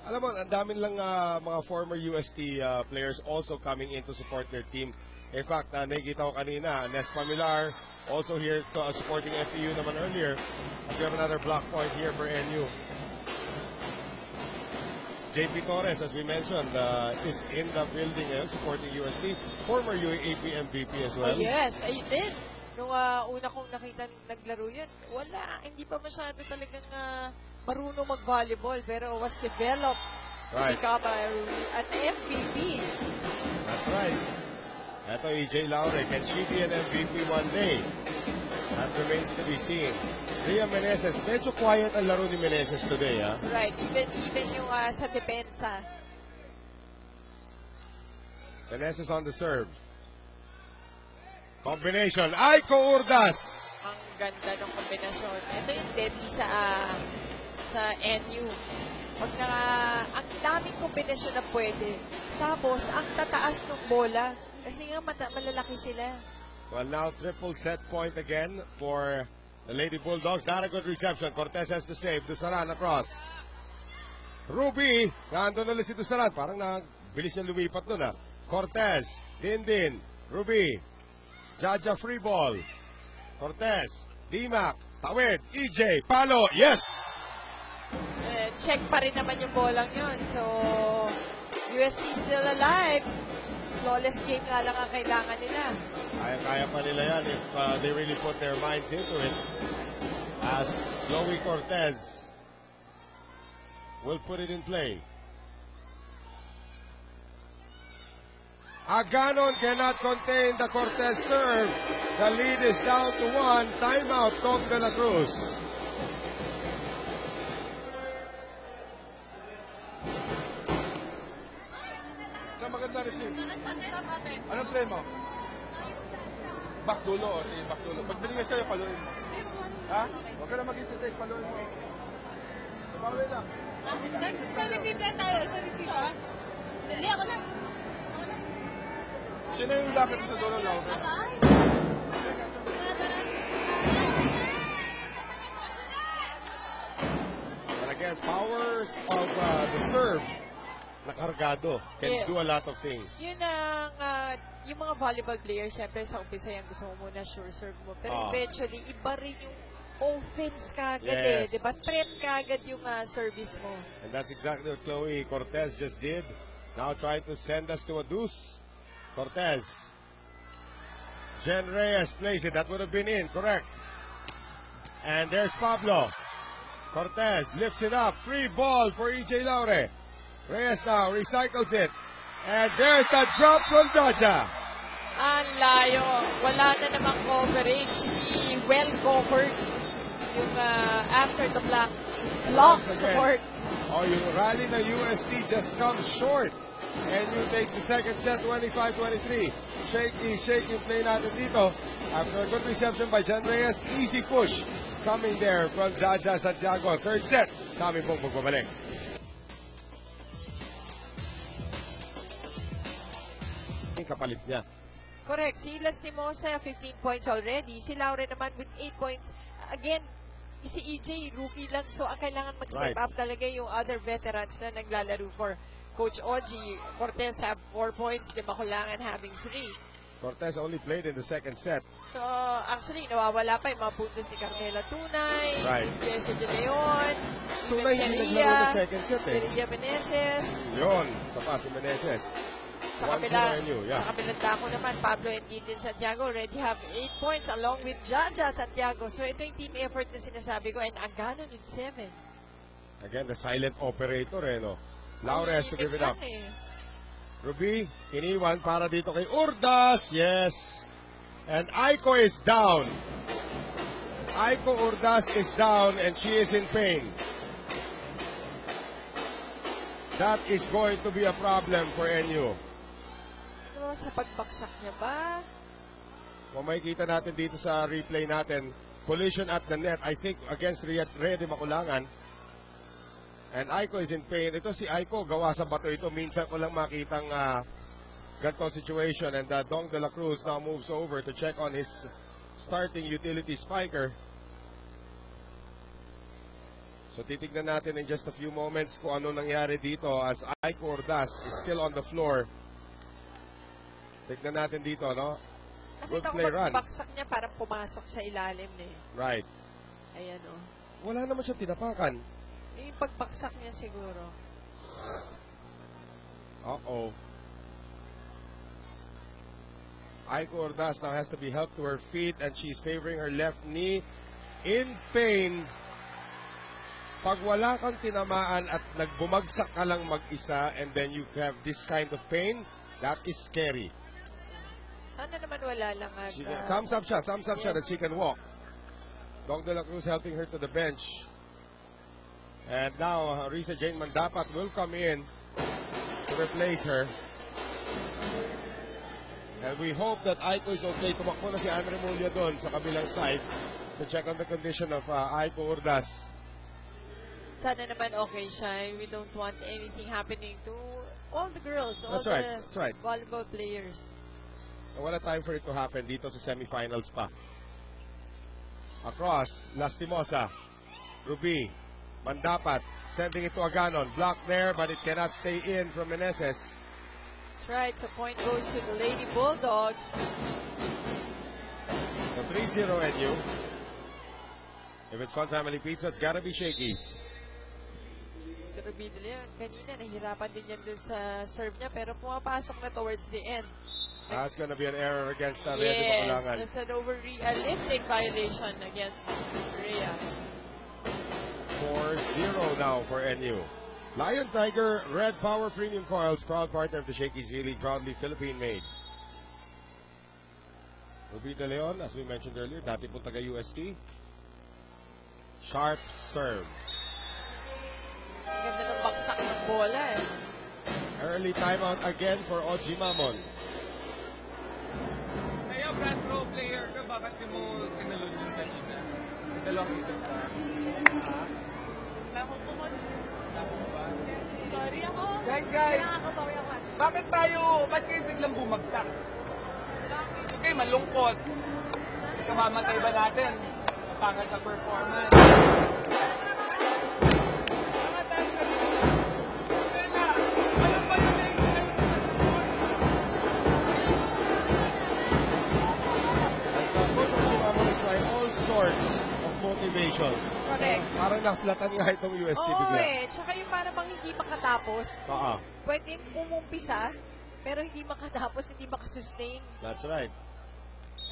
Alam mo, ang dami lang mga former UST players also coming in to support their team. In fact, nakikita ko kanina, Nes Pamilar also here to, supporting FEU naman earlier. As we have another block point here for NU. JP Torres, as we mentioned, is in the building supporting UST. Former UAAP MVP as well. Oh yes, ayun din. Nung una kong nakita naglaro yun, wala, hindi pa masyado talagang marunong mag-volleyball, pero was developed to become an MVP. That's right. Ito, EJ Laure. Can she be an MVP one day? That remains to be seen. Ria Meneses. Medyo quiet ang laro ni Meneses today, ha? Right. Even yung sa depensa. Meneses on the serve. Combination. Aiko Urdas! Ang ganda ng kombinasyon. Ito yung deadly sa NU. Ang daming kombinasyon na pwede. Tapos, ang tataas ng bola. Kasi nga malalaki sila. Well, now triple set point again for the Lady Bulldogs. Not a good reception. Cortez has to save. Dusaran across. Ruby. Nandun na si Dusaran. Parang bilis niya lumipat doon, ha. Cortez. Dindin. Ruby. Jaja free ball. Cortez, D-Mac, tawid, EJ, palo, yes! Check pa rin naman yung bolang yun. So, UST still alive. Flawless game nga lang ang kailangan nila. Kaya pa nila yan if they really put their minds into it. As Chloe Cortez will put it in play. Aganon cannot contain the Cortez serve. The lead is down to 1. Timeout, Dong de la Cruz. Sa maganda receive. Anong play mo? Back dulo o back dulo. Pag binigay sa'yo, paluin mo. Ha? Huwag ka na mag-intake, paluin mo. Sabawin lang. Nag-repeat tayo sa receive, ha? Dali, ako na. Sino yung lakit sa dulo, Laura? And again, powers of the serve. Nakargado. Can do a lot of things. Yun ang, yung mga volleyball players, syempre sa umpisa yan, gusto mo muna sure serve mo. Pero eventually, iba rin yung offense kagad diba? Threat kagad yung service mo. And that's exactly what Chloe Cortez just did. Now trying to send us to a deuce. Cortez. Jen Reyes plays it. That would have been in. Correct. And there's Pablo. Cortez lifts it up. Free ball for EJ Laure. Reyes now recycles it. And there's the drop from Jaja. Ang layo. Wala na namang coverage. Well covered. Yung after the block support. Oh, yung rally na UST just comes short. And you takes the second set, 25-23. Shaky play natin dito. After a good reception by Jen Reyes, easy push coming there from Jaja Santiago. Third set, kami pong magbabalik. Yung kapalit niya. Correct. Si Lastimosa, 15 points already. Si Laure naman with 8 points. Again, si EJ, rookie lang. So, ang kailangan mag-step up talaga yung other veterans na naglalaro for Coach Oji. Cortez have 4 points. Di Makulangan having 3. Cortez only played in the second set. So, actually, nawawala pa yung mga puntos ni Carmela Tunay, Jesse De Leon, Tunay hindi naglaro ng second set Lidia Meneses. Yun, tapos si Meneses. Sa kabilang dako naman, Pablo and Gideon Santiago already have 8 points along with Jaja Santiago. So, ito yung team effort na sinasabi ko. And Aganon with 7. Again, the silent operator, no? Laure has to give it up. Ruby, iniwan para dito kay Urdas. Yes. And Aiko is down. Aiko Urdas is down and she is in pain. That is going to be a problem for NU. Ano, sa pagbaksak niya ba? Kung makikita natin dito sa replay natin, collision at the net, I think against Rede Makulangan. And Aiko is in pain. Ito si Aiko, gawa sa bato ito. Minsan ko lang makitang ganitong situation. And Dong de la Cruz now moves over to check on his starting utility spiker. So titignan natin in just a few moments kung ano nangyari dito as Aiko Urdas is still on the floor. Tignan natin dito, no? Good play run. Baksak niya parang pumasok sa ilalim eh. Right. Ayan o. Wala naman siya tinapakan. Yung pagbaksak niya siguro. Uh-oh. Aiko Urdas now has to be helped to her feet and she's favoring her left knee. In pain. Pag wala kang tinamaan at nagbumagsak ka lang mag-isa and then you have this kind of pain, that is scary. Sana naman wala lang. Thumbs up shot that she can walk. Dong de la Cruz helping her to the bench. And now, Risa Jane Mandapat will come in to replace her. And we hope that Aiko is okay. Tumakbo na si Anne Remulla doon sa kabilang side to check on the condition of Aiko Urdas. Sana naman okay siya. We don't want anything happening to all the girls, all the volleyball players. Wala time for it to happen dito sa semifinals pa. Across, Lastimosa, Ruby, Mandapat, sending it to Aganon. Blocked there, but it cannot stay in from Meneses. That's right. So point goes to the Lady Bulldogs. The 3-0 NU. If it's Fun Family Pizza, it's gotta be Shakey's. Si Ruby De Leon, kanina nahirapan din yan dun sa serve niya, pero pumapasok na towards the end. That's gonna be an error against Rhea Di Yes, Macalangan. that's an lifting violation against Rhea. 4-0 now for NU. Lion Tiger Red Power Premium Coils, proud partner of the Shakey's V-League, proudly Philippine-made. Ruby De Leon, as we mentioned earlier, dati po taga-UST. Sharp serve. Ganda ng baksak ng bola eh. Early timeout again for Oji Mamon. Kaya front row player ka, bakit mo kinalun yung kanina? Dalawang isip ka. Nako po, coach. Nako ba? Sorry ako. Guys! Bakit kayo biglang bumagsak? Okay, malungkot. Kamamatay ba natin? Pangat na performance. Motivation. Correct. Parang naslatan nga itong UST bigla. eh. Tsaka yung parang bang hindi makatapos. Pwede umumpisa, pero hindi makatapos, hindi makasustain. That's right.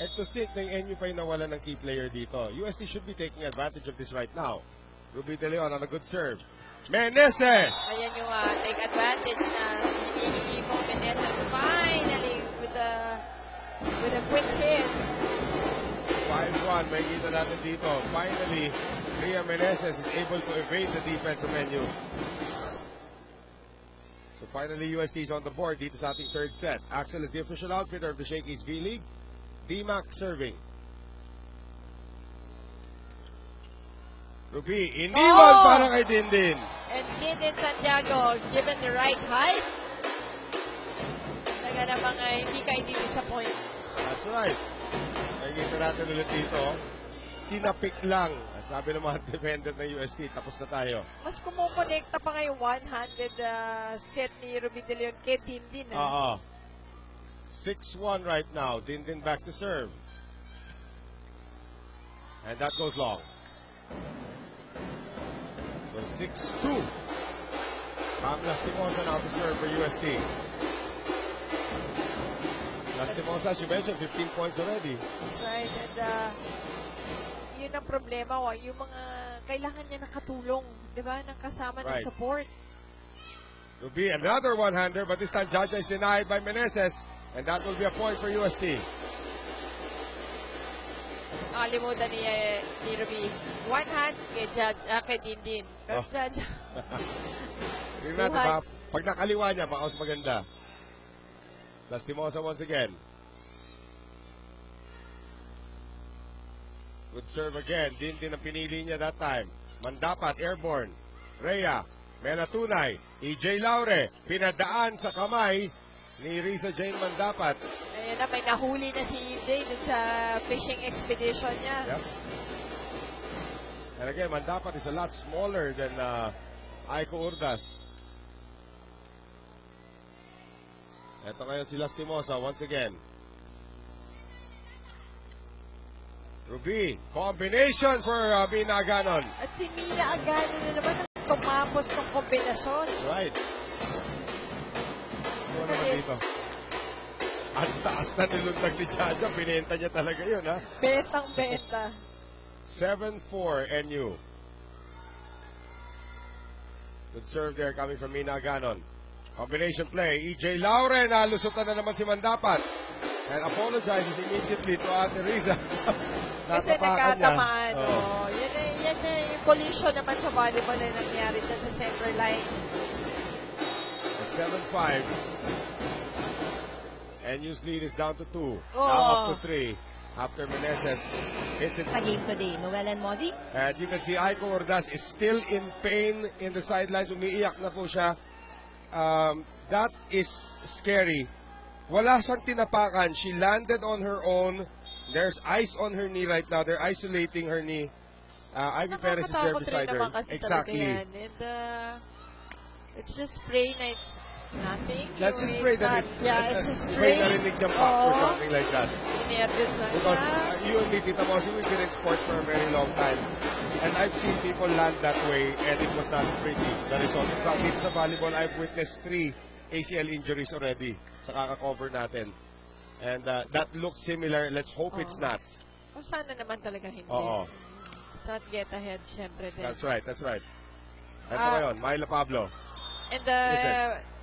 And to think na yung NU pa yung nawala ng key player dito. UST should be taking advantage of this right now. Ruby De Leon on a good serve. Meneses! Ayan yung take advantage na hinihingi mo Meneses finally with a quick hit. 5-1, may kita natin dito. Finally, Rhea Meneses is able to evade the defense of NU. So finally, UST is on the board dito sa ating third set. Axel is the official outfitter of the Shakey's V-League. D-Mac serving. Ruby, iniwan para kay Dindin. And Dindin Santiago, given the right height, talaga namang hindi ka i-disappoint. That's right. Nakikita natin ulit dito. Tinapik lang. Sabi ng mga defender ng UST, tapos na tayo. Mas kumukonekta pa ngayon 100 set ni Ruby De Leon kay Dindin. 6-1 right now. Dindin back to serve. And that goes long. So 6-2. Pam Lastimosa now to serve for UST. Lastimosa, as you mentioned, 15 points already. That's right. And yun ang problema. Yung mga kailangan niya nakatulong. Diba? Ng kasama ng support. Will be another one-hander, but this time Jaja is denied by Meneses. And that will be a point for UST. Nakalimutan ni Ruby. One hand kay Dindin. Jaja. Tingnan natin ba? Pag nakaliwa niya, baka mas maganda. Lastimosa once again. Good serve again. Dindin ang pinili niya that time. Mandapat, airborne. Rhea, Melatunay. EJ Laure, pinadaan sa kamay ni Risa Jane Mandapat. Ayun na, may nahuli na si EJ dun sa fishing expedition niya. Yep. And again, Mandapat is a lot smaller than Aiko Urdas. Ito ngayon si Lastimosa once again. Ruby, combination for Mina Aganon. At si Mina Aganon na naman ang tumapos ng kombinasyon. Right. Ano naman dito? Ang taas na nilundag ni Jaja. Binenta niya talaga yun, ha? Betang-beta. 7-4 NU. Good serve there coming from Mina Aganon. Combination play. EJ Laure, nalusutan na naman si Mandapat. And apologizes immediately to Ate Riza. Kasi nakatamaan. Yan yung collision naman sa volleyball na nangyari dyan sa center line. At 7-5. NU's lead is down to 2. Now up to 3. After Meneses hits it. Sa game today, Noel and Modi. And you can see Aiko Urdas is still in pain in the sidelines. Umiiyak na po siya. That is scary. Wala siyang tinapakan. She landed on her own. There's ice on her knee right now. They're isolating her knee. Ivy Perez is there beside her. Exactly. And let's just pray na Nothing. Let's just pray that it's just may pray. narinig niyang pop or something like that. Nervous lang Because siya. you and me, Tita Mosi, we've been in sports for a very long time. And I've seen people land that way and it was not pretty. The result. In fact, dito sa volleyball, I've witnessed 3 ACL injuries already sa kaka-cover natin. And that looks similar. Let's hope it's not. O sana naman talaga hindi. Oo. Let's not get ahead, syempre din. That's right, that's right. Ito ngayon, Myla Pablo. And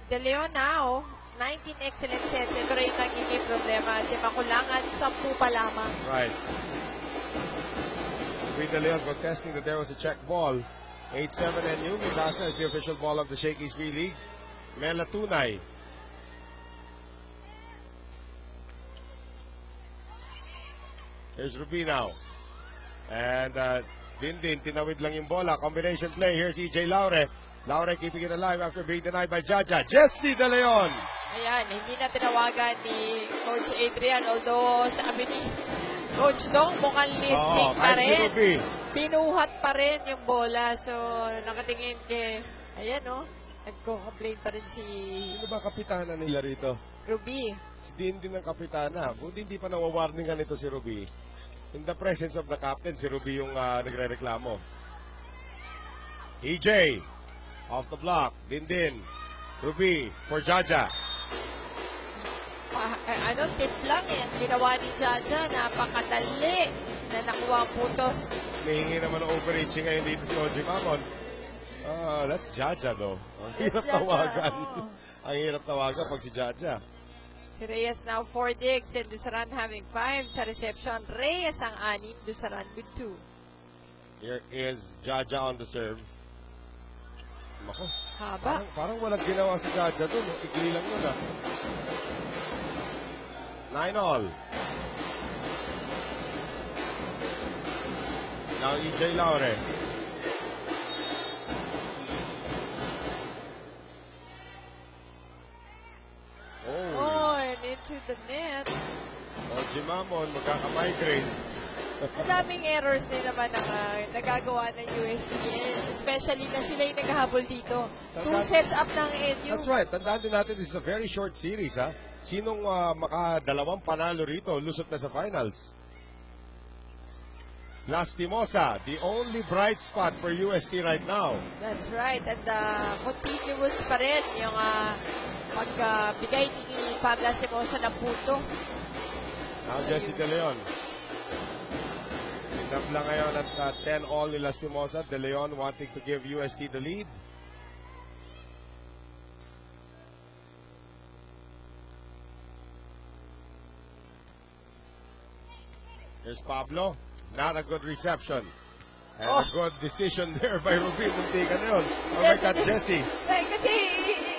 De Leon now, 19 excellent sets. Ito rin nagiging problema. Si Makulangan, 10 pa lamang. Right. With De Leon contesting that there was a check ball. 8-7 NU. Mikasa is the official ball of the Shakey's V League. Mela Tunay. Here's Ruby now. And Dindin, tinawid lang yung bola. Combination play. Here's EJ Laure. Laure keeping it alive after being denied by Jaja. Jessie De Leon. Ayan, hindi na tinawagan ni Coach Adrian. Although sabi ni Coach Dong, mukhang listening pa rin. Pinuhat pa rin yung bola. So, nakatingin kay, ayan o, nagko-complain pa rin si Sino ba kapitana nila rito? Ruby. Si Dindin ang kapitana. Buti hindi pa nawawarningan ito si Ruby. In the presence of the captain, si Ruby yung nagre-reklamo. EJ, off the block. Dindin. Ruby for Jaja. Tip lang yan. Ginawa ni Jaja. Napakadali na nakuha ang putos. Nahingi naman ng overreaching ngayon dito si Oji Mamon. That's Jaja though. Ang hirap tawagan. Ang hirap tawagan pag si Jaja. Si Reyes now 4 digs and Dusaran having 5 sa reception. Reyes ang 6, Dusaran with 2. Here is Jaja on the serve. Mako. Haba. Parang walang ginawa si Jaja doon. Igli lang yun 9-all. Now EJ Laure. Oh, and into the net. Oji Mamon, magkaka-migraine. Ang daming errors din naman ang nagagawa ng USTN. Especially na sila yung naghahabol dito. 2 sets up ng NU. That's right. Tandaan din natin, this is a very short series, ha? Sinong makadalawang panalo rito, lusot na sa finals? Lastimosa, the only bright spot for UST right now. That's right. And continuous pa rin yung pagbigay ni Pam Lastimosa ng puto. Now Jessie De Leon. Enough lang ngayon at 10-all ni Lastimosa. De Leon wanting to give UST the lead. Here's Pablo. Not a good reception. And a good decision there by Ruby. Muntikan yun. Oh my God, Jessie. Kasi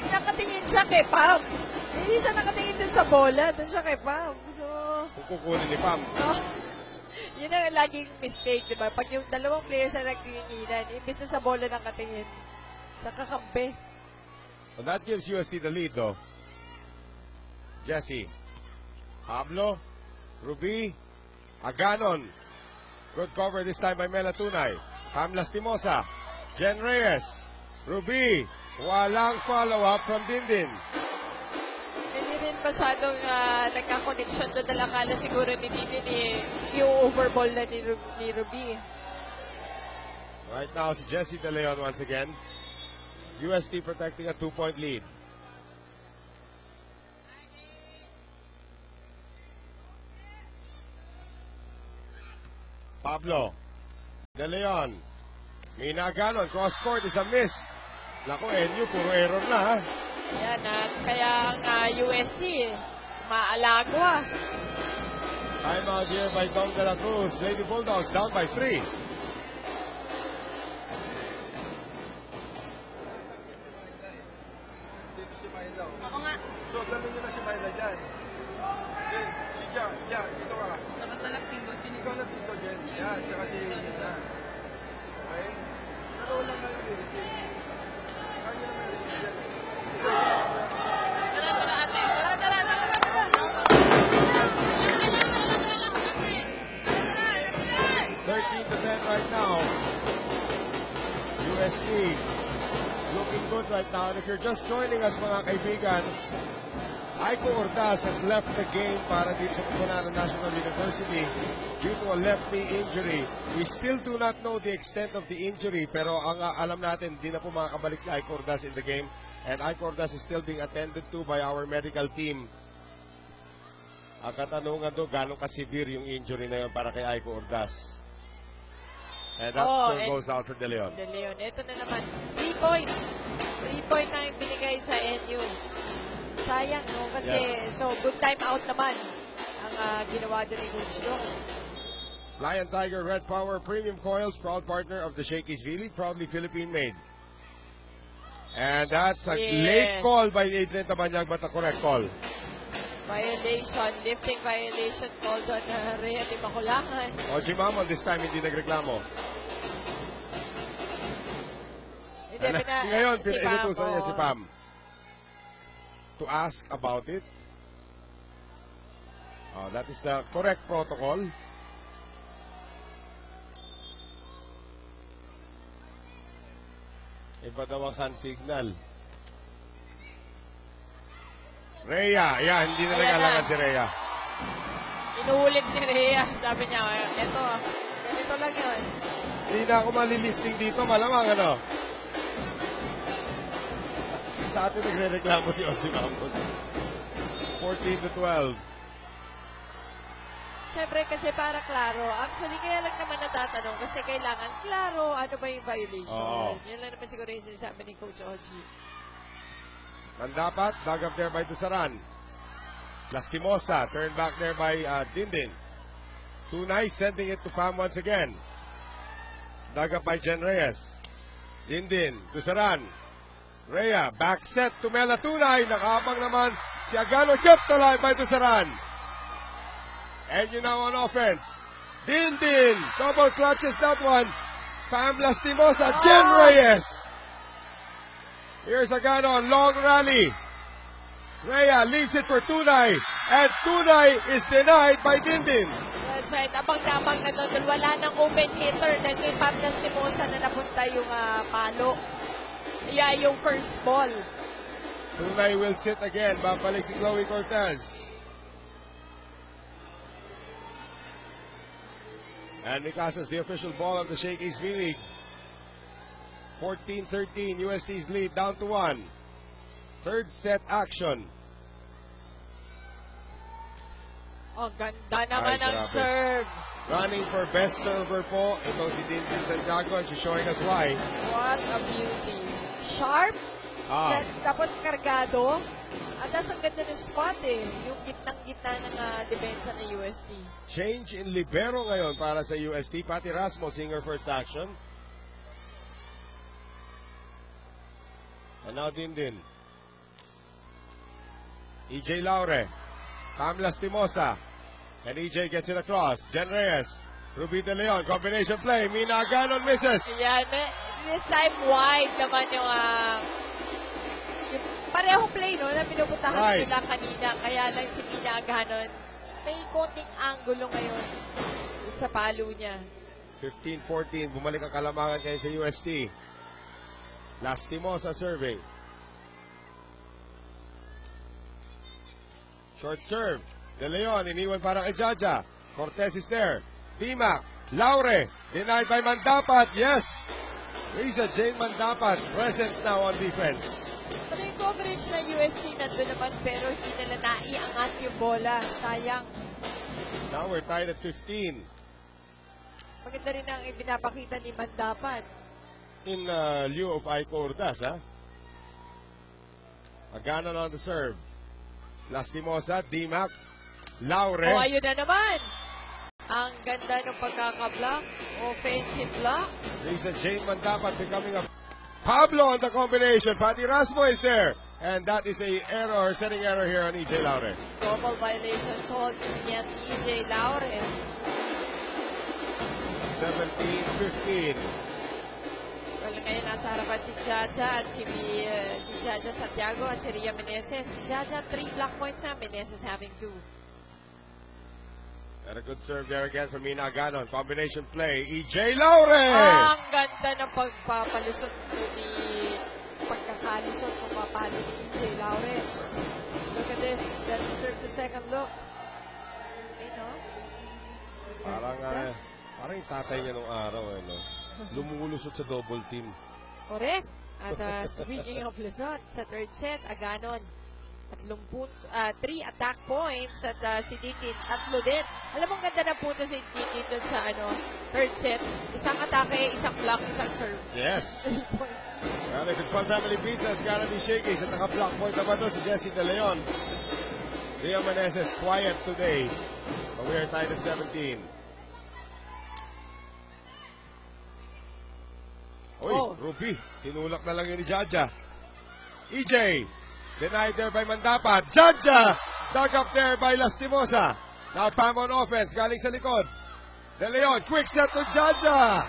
nakatingin siya kay Pam. Hindi siya nakatingin dun sa bola. Dun siya kay Pam. So, kung kukunin ni Pam. Yun ang laging mistake, diba? Pag yung dalawang players na nagtinginan, imbis na sa bola nakatingin, nakakampi. Well, that gives UST the lead, though. Jessie. Pablo. Ruby. Aganon. Good cover this time by Mela Tunay. Pam Lastimosa. Jen Reyes. Ruby. Walang follow-up from Dindin. Hindi rin masyadong nagka-connection doon. Dalakala siguro ni Dindin yung overball na ni Ruby. Right now, si Jessie De Leon once again. UST protecting a 2-point lead. Pablo. De Leon. Mina Ganon. Cross court is a miss. Lako, NU, puro error na, ha? Yan, kaya ang UST, maalagwa. Time out here by Dom de la Cruz. Lady Bulldogs down by 3. Oo nga. So, gano'n nyo na si Myla dyan. Si Jan, dito ka. Dapat na nagtinggo. Ikaw na dito, Jen. Yan, saka si Nina. Okay? Pero lang na yung lyrics. Kanya na yung lyrics. Tara, ate. Tara. 13-10 right now. UST looking good right right now. And if you're just joining us, mga kaibigan, Aiko Ordaz has left the game para dito sa Kukunanan National University due to a left knee injury. We still do not know the extent of the injury, pero ang alam natin, di na po makakabalik si Aiko Ordaz in the game. And Aiko Ordaz is still being attended to by our medical team. Ang katanungan doon, gano'ng kasibir yung injury na yun para kay Aiko Ordaz. And that still goes out for De Leon. De Leon. Ito na naman. 3 points. 3 points na yung binigay sa NU. Sayang, no? Kasi, so, good time out naman ang ginawa din ni Coach Dong. Lion Tiger Red Power Premium Coils, proud partner of the Shakey's V-League, proudly Philippine-made. And that's a late call by Adrian Tabanyag, but a correct call. Violation, lifting violation called on Rhea Di Maculangan. Oji Mamon this time hindi nagreklamo. Ngayon, inutusan niya si Pam to ask about it. Oh, that is the correct protocol. Iba daw ang hand signal. Rhea, hindi na nag-alangan si Rhea. Inuulit ni Rhea. Sabi niya, eto, ganito lang yun. Hindi na ako malilifting dito, malamang ano. Sa atin nagre-reklamo si Osi Mamon. 14-12. Siyempre kasi para klaro. Actually, kaya lang naman natatanong kasi kailangan klaro ano ba yung violation. Yan lang naman siguro yung sinasabi ni Coach Oji. Mandapat, dug up there by Tusaran. Lastimosa, turned back there by Dindin. Tunay sending it to Pam once again. Dug up by Jen Reyes. Dindin, Tusaran. Rhea, back set to Mela Tunay. Nakabang naman si Agano, kept alive by Tusaran. And you now on offense. Dindin, double clutches that one. Pam Lastimosa, Jen Reyes. Here's Agano, long rally. Rhea leaves it for Tunay. And Tunay is denied by Dindin. That's right. Abang-abang na doon. Wala nang open hitter. Naging Pam Lastimosa na napunta yung palo. Yung first ball. Tunay will sit again. Babalik si Chloe Cortez. And Mikasas, the official ball of the Shakey's V-League. 14-13, UST's lead down to 1. Third set action. Oh, ganda naman ang serve. Running for best server po. Ito si Dindin Santiago and she's showing us why. What a beauty. Sharp. Tapos kargado. At ang ganda ng spot yung gitnang-gitna ng depensa ng UST. Change in libero ngayon para sa UST. Pati Rasmus seeing her first action. And now Dindin. EJ Laure. Pam Lastimosa. And EJ gets it across. Jen Reyes. Ruby De Leon. Combination play. Mina Aganon misses. Yan. This time wide naman yung parehong play, no? Na pinuputahan nila kanina. Kaya lang si Mina Aganon may konting angulo ngayon sa palo niya. 15-14. Bumalik ang kalamangan kayo sa UST. Lastimosa serving. Short serve. De Leon, iniwan para kay Jaja. Cortez is there. Dimac. Laure. Denied by Mandapat. Yes. Risa Jane Mandapat. Presence now on defense. Pero yung coverage na USC nandun naman pero hindi nila naiangat yung bola. Sayang. Now we're tied at 15. Maganda rin ang ibinapakita ni Mandapat. In lieu of Aiko Ordaz, ha? Aganon on the serve. Lastimosa, Dimac, Laure. Oh, ayun na naman. Ang ganda ng pagkakablock. Offensive block. Risa Jane Mandapat becoming a Pablo on the combination. Pati Rasmo is there. And that is a error, setting error here on EJ Laure. Double violation called against EJ Laure. 17-15. Well, ngayon nasa harapan si Jaja at si Jaja Santiago at si Rhea Meneses. Si Jaja 3 block points na. Meneses having 2. And a good serve there again from Mina Aganon. Combination play. EJ Laure! Ang ganda ng pagpapalusot ni nakakalusot kung papalo ni EJ Laure. Look at this. That deserves a second look. Okay, no? Parang yung tatay niya nung araw, no? Lumulusot sa double team. Correct. At speaking of lusot, sa third set, Aganon. 3 attack points at si Dindin, 3 din. Alam mo, ganda na punto si Dindin dun sa third set. Isang atake, isang block, isang serve. Yes. 3 points. Well, if it's one family pizza, it's gotta be shaky. Sa naka-block point naman to si Jessie De Leon. Ria Meneses, quiet today. But we are tied at 17. Uy, Ruby, tinulak na lang yun ni Jaja. EJ, denied there by Mandapat. Jaja, dug up there by Lastimosa. Now Pam on offense, galing sa likod. De Leon, quick set to Jaja.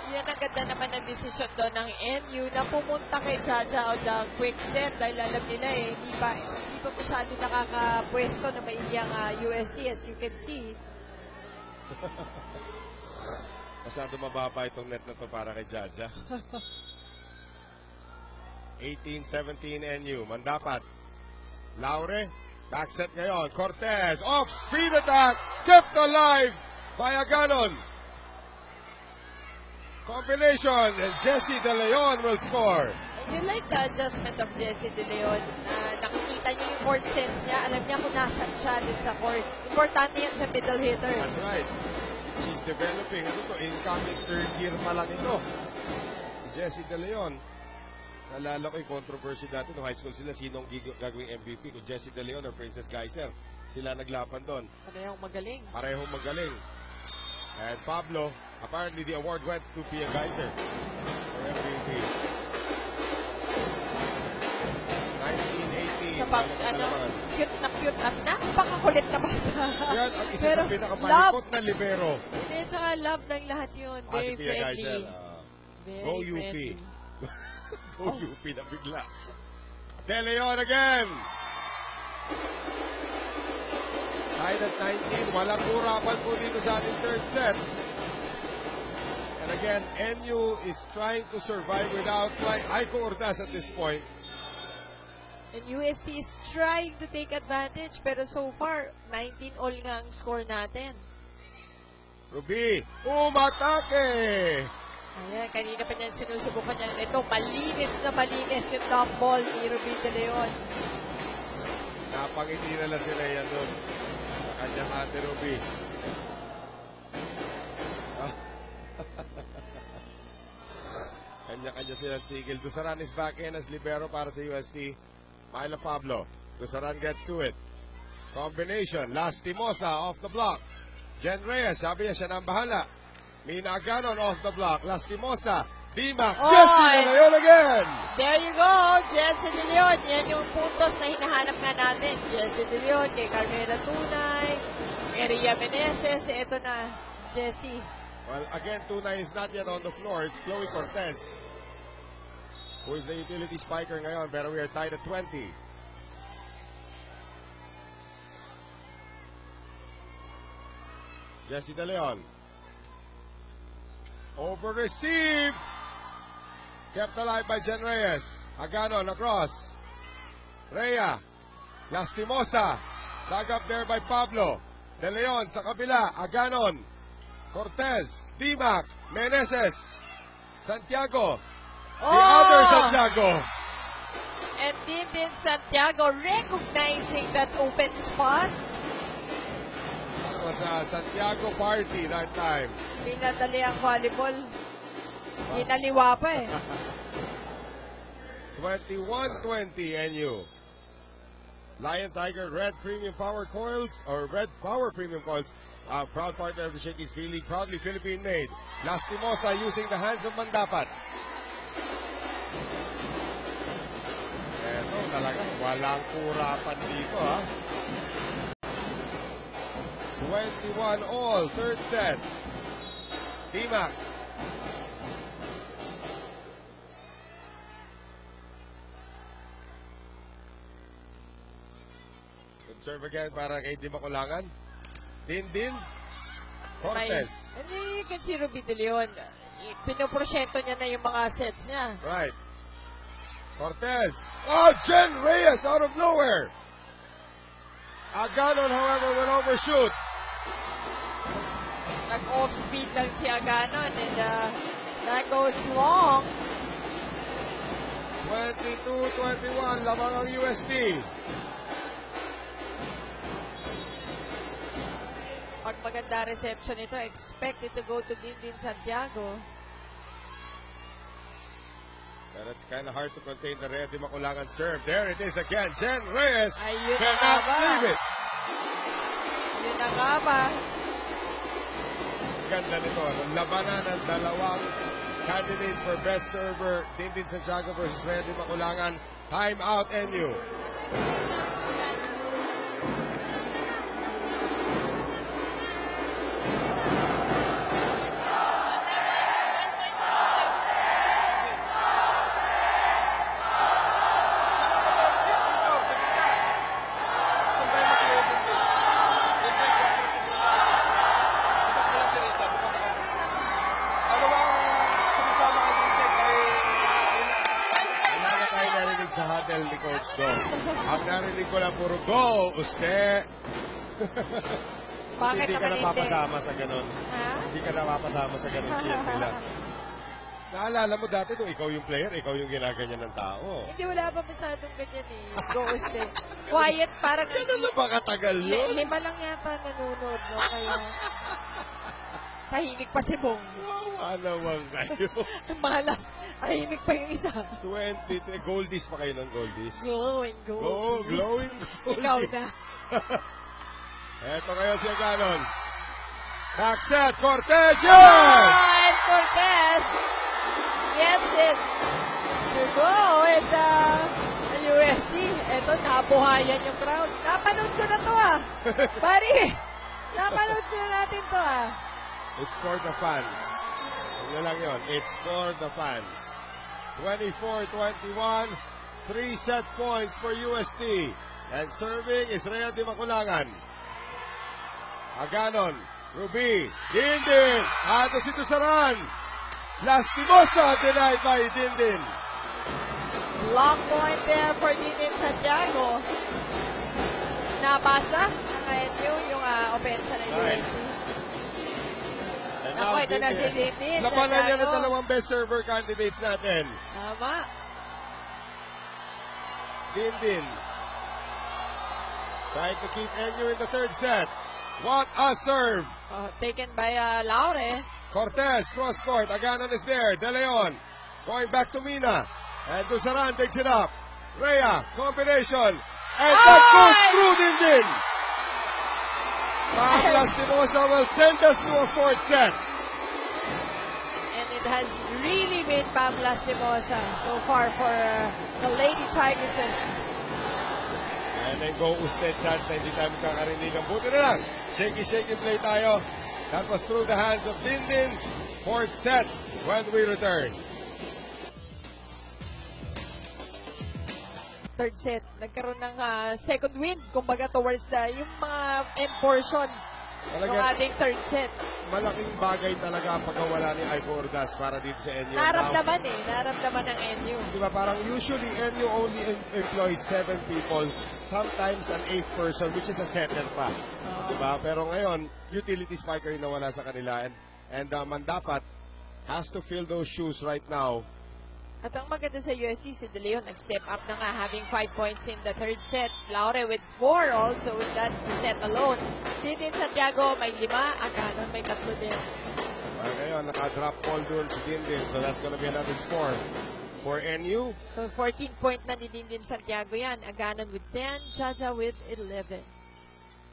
Yan ang ganda naman ng desisyon doon ng NU na pumunta kay Jaja o the quick set dahil alam nila hindi pa masyado nakakapwesto na maiyang UST as you can see. Masyado mababa itong net na to para kay Jaja. 18-17 NU. Mandapat. Laure. Backset ngayon. Cortez. Off speed attack. Kept alive by Aganon. Combination. And Jessie De Leon will score. You like the adjustment of Jessie De Leon. Nakikita niyo yung court sense niya. Alam niya kung nasan siya din sa court. Importante yan sa middle hitter. That's right. She's developing. Incoming third year pa lang ito. Si Jessie De Leon. Nalala ko yung controversy dati nung high school sila. Sinong gagawing MVP? Kung Jessie De Leon or Princess Geyser. Sila naglaban doon. Parehong magaling. Parehong magaling. And Pablo, apparently the award went to Pia Geyser for MVP. 1980. Kapag cute at napakakulit na bata. Yan ang isa sa pinakabalikot na libero. Hindi, tsaka love ng lahat yun. Very si Pia friendly. Geyser. Very Go UP. friendly. Go UP na bigla. De Leon again. Tied at 19. Walang kurapan po dito sa ating third set. And again, NU is trying to survive without Aiko Ordaz at this point. And UST is trying to take advantage, pero so far, 19 all nga ang score natin. Ruby, umatake! Ayan, kanina pa niyan sinusubukan niya. Ito, malinis na malinis yung top ball ni Ruby De Leon. Napangiti na lang sila yan doon. Sa kanyang ate Ruby. Kanya-kanya silang tigil. Dusaran is back in as libero para sa UST. Myla Pablo. Dusaran gets to it. Combination. Lastimosa off the block. Jen Reyes, sabi niya siya nang bahala. Mina Aganon off the block. Lastimosa. Dimac. Jessie De Leon again. There you go. Jessie De Leon. Yan yung puntos na hinahanap nga natin. Jessie De Leon kay Carmela Tunay. Ria Meneses. Ito na. Jessie. Well, again, Tunay is not yet on the floor. It's Chloe Cortez, who is the utility spiker ngayon, pero we are tied at 20. Jessie De Leon. Over receive. Kept alive by Jen Reyes. Aganon across. Rhea. Lastimosa. Dug up there by Pablo. De Leon sa kabila. Aganon. Cortez. Dimac. Meneses. Santiago. The other Santiago. And Dindin Santiago recognizing that open spot. It was a Santiago party that time. Pinadali ang volleyball. Hinaliwa pa eh. 21-20 NU. Lion Tiger Red Premium Power Coils or Red Power Premium Coils. Proud partner of the Shakey's League, proudly Philippine made. Lastimosa using the hands of Mandapat. Eto, talagang walang kurapan dito, ha. 21 all, third set. Dimac. Good serve again para kay Di Makulangan. Dindin. Cortez. And you can see Ruby De Leon. Pinoprosyento niya na yung mga sets niya. Right. Cortez. Oh, Jen Reyes out of nowhere. Aganon, however, will overshoot. Nag-off speed lang si Aganon and that goes long. 22-21, lamang ang UST. Pag maganda reception ito, expect it to go to Dindin Santiago. But it's kind of hard to contain the Rhea de Maculangan serve. There it is again. Jen Reyes Ayun na cannot ba? leave it. Yun na nga ba? Ganda nito. Labanan ng dalawang candidates for best server. Dindin Santiago versus Rhea de Maculangan. Time out, NU. Sa huddle ni Coach Dong. Ang narinig ko lang puro go, uste. Bakit Hindi ka naman napapasama sa ganun. Ha? Hindi ka napapasama sa ganun shit nila. Naalala mo dati kung ikaw yung player, ikaw yung ginaganyan ng tao. Hindi, wala pa masyadong ganyan eh. Ghost eh. Quiet, parang Ganun na ba katagal yun? lima lang yata nanonood, no? Kaya tahimik pa si Bong. Wow, naman kayo. Malas. Tahimik pa yung isa. 20, goldies pa kayo ng goldies. Glowing, Go, glowing goldies. Ikaw na. Eto kayo si Ganon. Back set, Cortez, yes! And Cortez gets it to go with UST. Eto, nabuhayan yung crowd. Napanood ko na to Pari, napanood ko na natin to It's for the fans. Ano lang yun? It's for the fans. 24-21, 3 set points for UST. And serving is Rhea de Maculangan. Aganon, Ruby, Dindin, ato si Tusaran. Lastimosa denied by Dindin. Long point there for Dindin Santiago. Nabasa ng NU yung opensa ng UST. Ako, ito na si Dindin. Labanan niya ng dalawang best server candidates natin. Tama. Dindin. Trying to keep NU in the third set. What a serve! Taken by Laure. Cortez, cross court. Aganon is there. De Leon going back to Mina. And Dusaran takes it up. Rhea, combination. And that goes through Dindin. Pam Lastimosa will send us to a fourth set. And it has really been Pam Lastimosa so far for the Lady Tigresses. And then go Usted chance na hindi tayo magkakarinig. Ang buti na lang. Shaky play tayo. That was through the hands of Dindin. Fourth set when we return. Third set, nagkaroon ng second wind, kumbaga towards yung mga end portion ng ating third set. Malaking bagay talaga ang pagkawala ni Aiko Ordaz para dito sa NU. Naramdaman ng NU. Diba parang usually NU only employs 7 people, sometimes an 8th person which is a setter pa. Diba? Pero ngayon, utility spiker yung nawala sa kanila and Mandapat has to fill those shoes right now. At ang maganda sa UST, si De Leon nag-step up na nga, having 5 points in the third set. Laure with 4 also with that set alone. Dindin Santiago may 5, Aganon may 3 din. Ngayon, naka-drop ball doon si Dindin, so that's gonna be another score for NU. So 14 point na ni Dindin Santiago yan. Aganon with 10, Jaja with 11.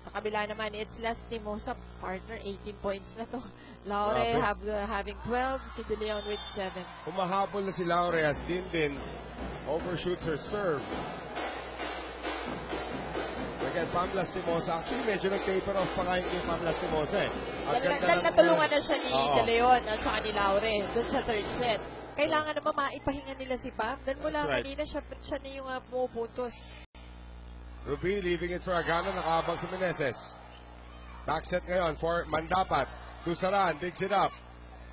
Sa kabila naman, it's Lastimosa, partner, 18 points na to. Laure having 12, si De Leon with 7. Humahabol na si Laure as Dindin overshoots her serve. Again, Pam Lastimosa. Actually, medyo nag-taper off pa kayo yung Pam Lastimosa Dahil natulungan na siya ni De Leon at saka ni Laure doon sa third set. Kailangan naman maipahinga nila si Pam. Dahil mula kanina siya na yung pumupuntos. Ruby leaving it for Aganon, nakahabang si Meneses. Back set ngayon for Mandapat. Tusaran digs it up.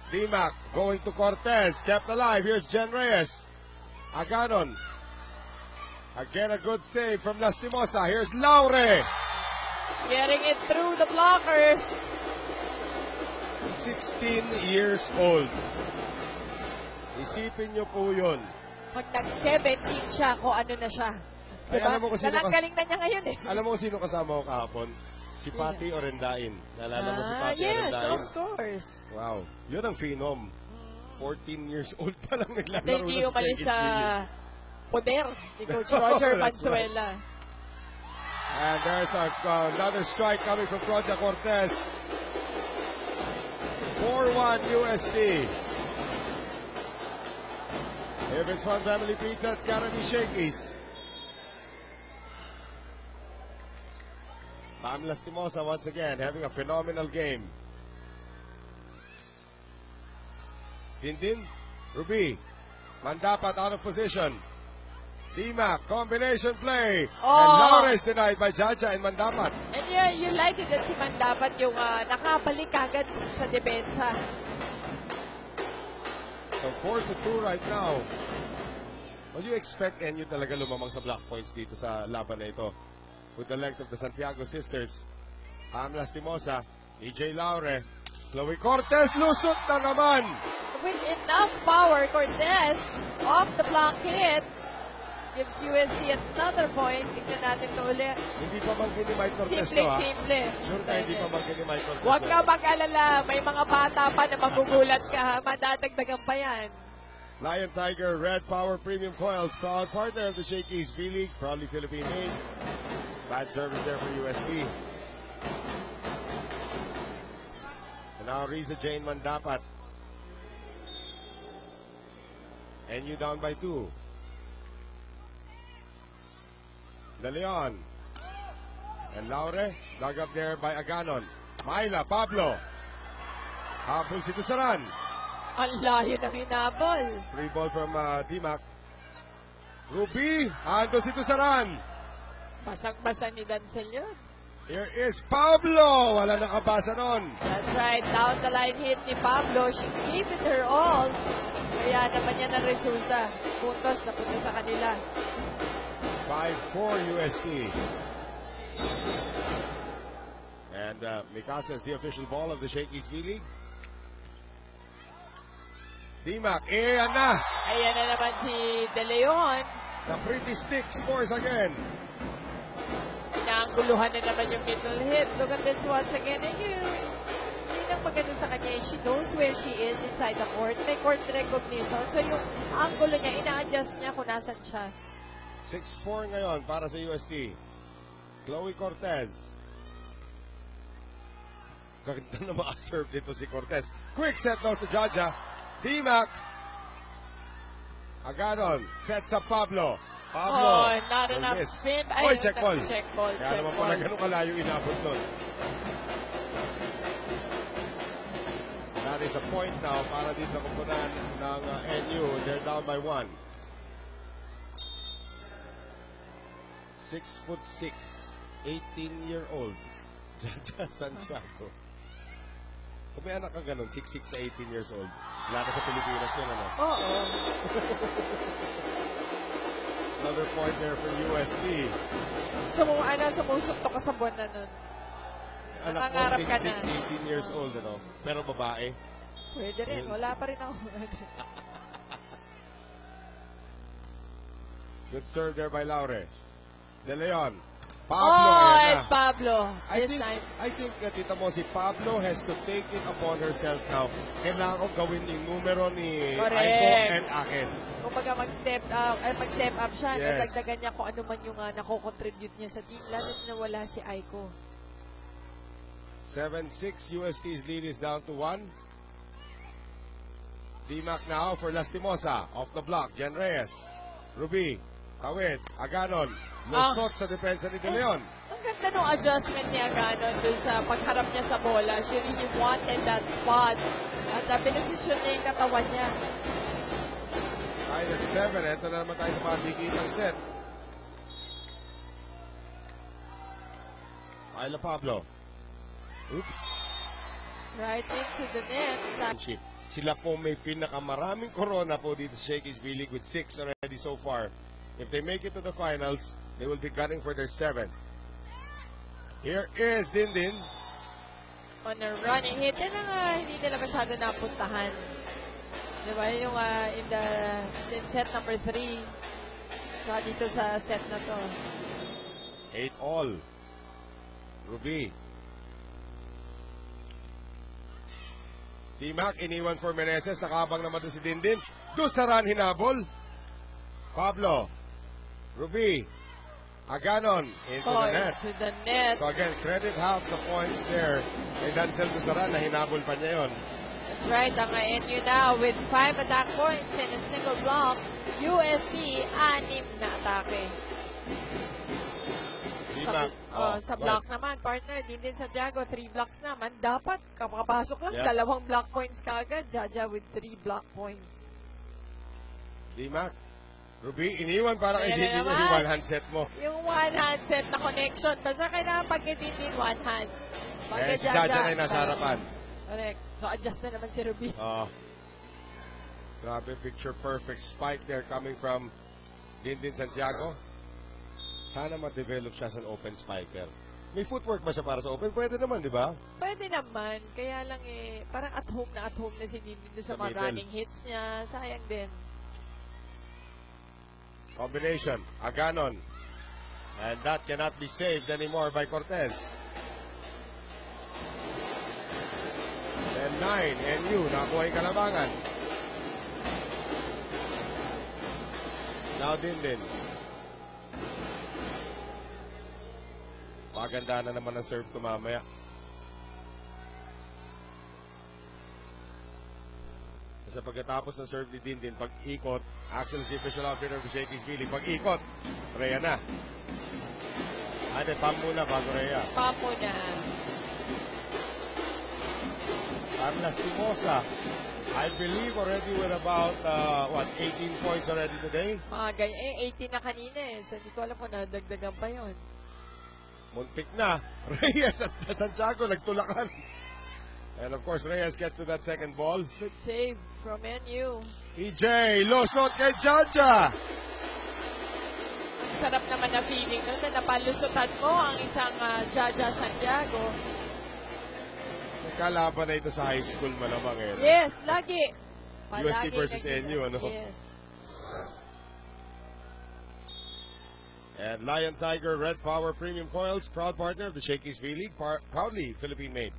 Dimac going to Cortez, kept alive. Here's Jen Reyes. Aganon Again, a good save from Lastimosa. Here's Laure. Getting it through the blockers. 16 years old. Isipin niyo po yun. Pag nag-17 siya, kung ano na siya. Ay, Diba? alam mo kung sino Galing na niya ngayon eh. Alam mo kung sino kasama ko kahapon? Si Pati Orendain. Naalala mo si Pati yes, Orendain? of course. Wow. Yun ang phenom. 14 years old pa lang naglalaro Hindi ng umalis second sa unit. poder ni Coach Roger That's Valenzuela. And there's another strike coming from Claudia Cortez. 4-1 USD. If it's Fun Family Pizza, it's gotta be Shakey's. Pam Lastimosa once again having a phenomenal game. Dindin, Ruby, Mandapat out of position. Timac, combination play. And Laura is denied by Jaja and Mandapat. And yeah, you like it that si Mandapat yung nakabalik agad sa depensa. So 4-2 right now. Well, you expect NU talaga lumamang sa block points dito sa laban na ito. With the length of the Santiago sisters. Pam Lastimosa, EJ Laure, Chloe Cortez, lusot na naman. With enough power, Cortez off the block hit. Gives USC another point. Tignan natin ito ulit. Hindi pa bangkin ni Mike Cortez to, ha? Simple. Sure ka hindi pa bangkin ni Mike Cortez. Huwag ka mag-alala. May mga bata pa na magugulat ka. Madadagdagan pa yan. Lion Tiger Red Power Premium Coils, proud partner of the Shakey's V-League, proudly Philippine made. Bad service there for USD. And now Riza Jane Mandapat. NU down by 2. De Leon. And Laure, dug up there by Aganon. Myla, Pablo. Habol si Tusaran. Ang layo ng hinabol. Free ball from Timac. Ruby, ando si Tusaran. Basang-basa ni Dancel yun. Here is Pablo. Wala nakabasa nun. That's right. Down the line hit ni Pablo. She gave it her all. Kaya naman yan ang resulta. Puntos na punta sa kanila. 5-4 USD. And Mikasa is the official ball of the Shakey's V-League. Timac, ayan na. Ayan na naman si De Leon. The pretty stick scores again. Inaangguluhan na naman yung middle hit. Look at this once again. And yun ang maganda sa kanya. She knows where she is inside the court. May court recognition. So yung angulo niya, ina-adjust niya kung nasan siya. 6-4 ngayon para sa USD. Chloe Cortez. Ganda na maka-serve dito si Cortez. Quick set though to Jaja. Timac. Aganon. Sets up Pablo. Pablo. Oh, not enough spin. Ay, check ball. Check ball. Kaya naman pala ganun kalayo inabot doon. That is a point now para din sa kumpunan ng NU. They're down by 1. 6'6", 18-year-old Jaja Santiago. Kung may anak ka ganun, 6'6" na 18 years old, wala na sa Pilipinas yun, ano? Oo. Another point there for USD. Sumusok to ka sa buwan na nun. Anak ko, Nangangarap ka 6'6", na. 18 years old, ano? Pero babae. Pwede rin. Wala pa rin ako. Good serve there by Laure. De Leon. Pablo, ayan it's na. Pablo. I think Tita Mo, si Pablo has to take it upon herself now. Kailangan ko gawin yung numero ni Aiko and akin. Kung mag-step up siya, Yes. nadagdagan niya kung ano man yung nako-contribute niya sa team. Lalo na wala si Aiko. 7-6, UST's lead is down to 1. Dimac now for Lastimosa. Off the block, Jen Reyes. Ruby, Kawit, Aganon. Lusot sa depensa ni De Leon. Ang ganda nung adjustment niya Aganon dun sa pagharap niya sa bola. She really wanted that spot. At pinosisyon niya yung katawan niya. Tied at 7. Ito na naman tayo sa matikitang set. Ayla Pablo. Oops. Right into the net. Sila po may pinakamaraming corona po dito sa Shakey's V-League with 6 already so far. If they make it to the finals, they will be gunning for their 7th. Here is Dindin. On a running hit. Yan ang hindi nila masyado napuntahan. Diba? Yung in set number 3. Saka dito sa set na to. 8-all. Ruby. T-Mac, iniwan for Meneses. Nakabang naman doon si Dindin. Dusaran hinabol. Pablo. Ruby. Aganon. Into the net. Into the net. So again, credit half the points there. Kay Dancel Dusaran na hinabol pa niya yun. That's right. Ang NU now with 5 attack points and a single block. USC, 6 na atake. Sa block naman, partner, Dindin Santiago, 3 blocks naman. Dapat, kapapasok lang, 2 block points kaagad. Jaja with 3 block points. D-Mac. Ruby, iniwan para kay Dindin yung one hand set mo. Yung one hand set na connection. Basta kailangan pag kay Dindin, one hand. Eh, si Jaja na yung nasa harapan. Correct. So, adjust na naman si Ruby. Grabe, picture perfect spike there coming from Dindin Santiago. Sana ma-develop siya sa open spiker. May footwork ba siya para sa open? Pwede naman, di ba? Pwede naman. Kaya lang parang at home na si Dindin sa mga running hits niya. Sayang din. Combination. Aganon. And that cannot be saved anymore by Cortez. And 9, NU, nakuha yung kalabangan. Now Dindin. Maganda na naman ang serve ko mamaya. Kasi pagkatapos ng serve ni Dindin, pag-ikot, Axel si official outfitter of the Shakey's Billy. Pag-ikot, Rhea na. Ate, pam muna bago Rhea. Pam muna. Pam Lastimosa. I believe already with about, 18 points already today? Ganyan, 18 na kanina So, hindi ko alam kung nadagdagan pa yun. Muntik na. Reyes at Santiago nagtulakan. And of course, Reyes gets to that second ball. Good save from NU. EJ, lusot kay Jaja. Ang sarap naman na feeling nun na napalusutan mo ang isang Jaja Santiago. Kalaban na ito sa high school malamang Yes, lagi. UST versus NU, ano? Yes. And Lion Tiger Red Power Premium Coils, proud partner of the Shakey's V-League, proudly Philippine-made.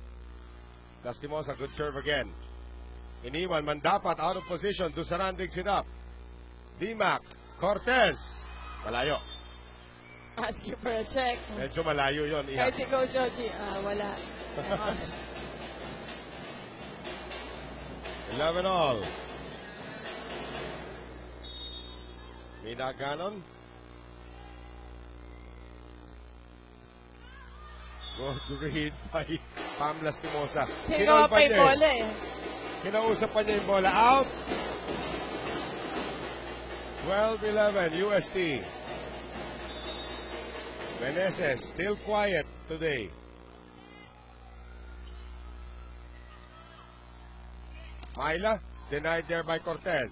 Lastimosa, good serve again. Iniwan, Mandapat out of position. Dusaran digs it up. D-Mac, Cortez. Malayo. Asking for a check. Medyo malayo yun. Kahit si Coach Joji, wala. 11 all. Mina Ganon. Good read by Pam Lastimosa. Sino pa yung bola Kinausap pa niya yung bola. Out. 12-11 UST. Meneses still quiet today. Myla denied there by Cortez.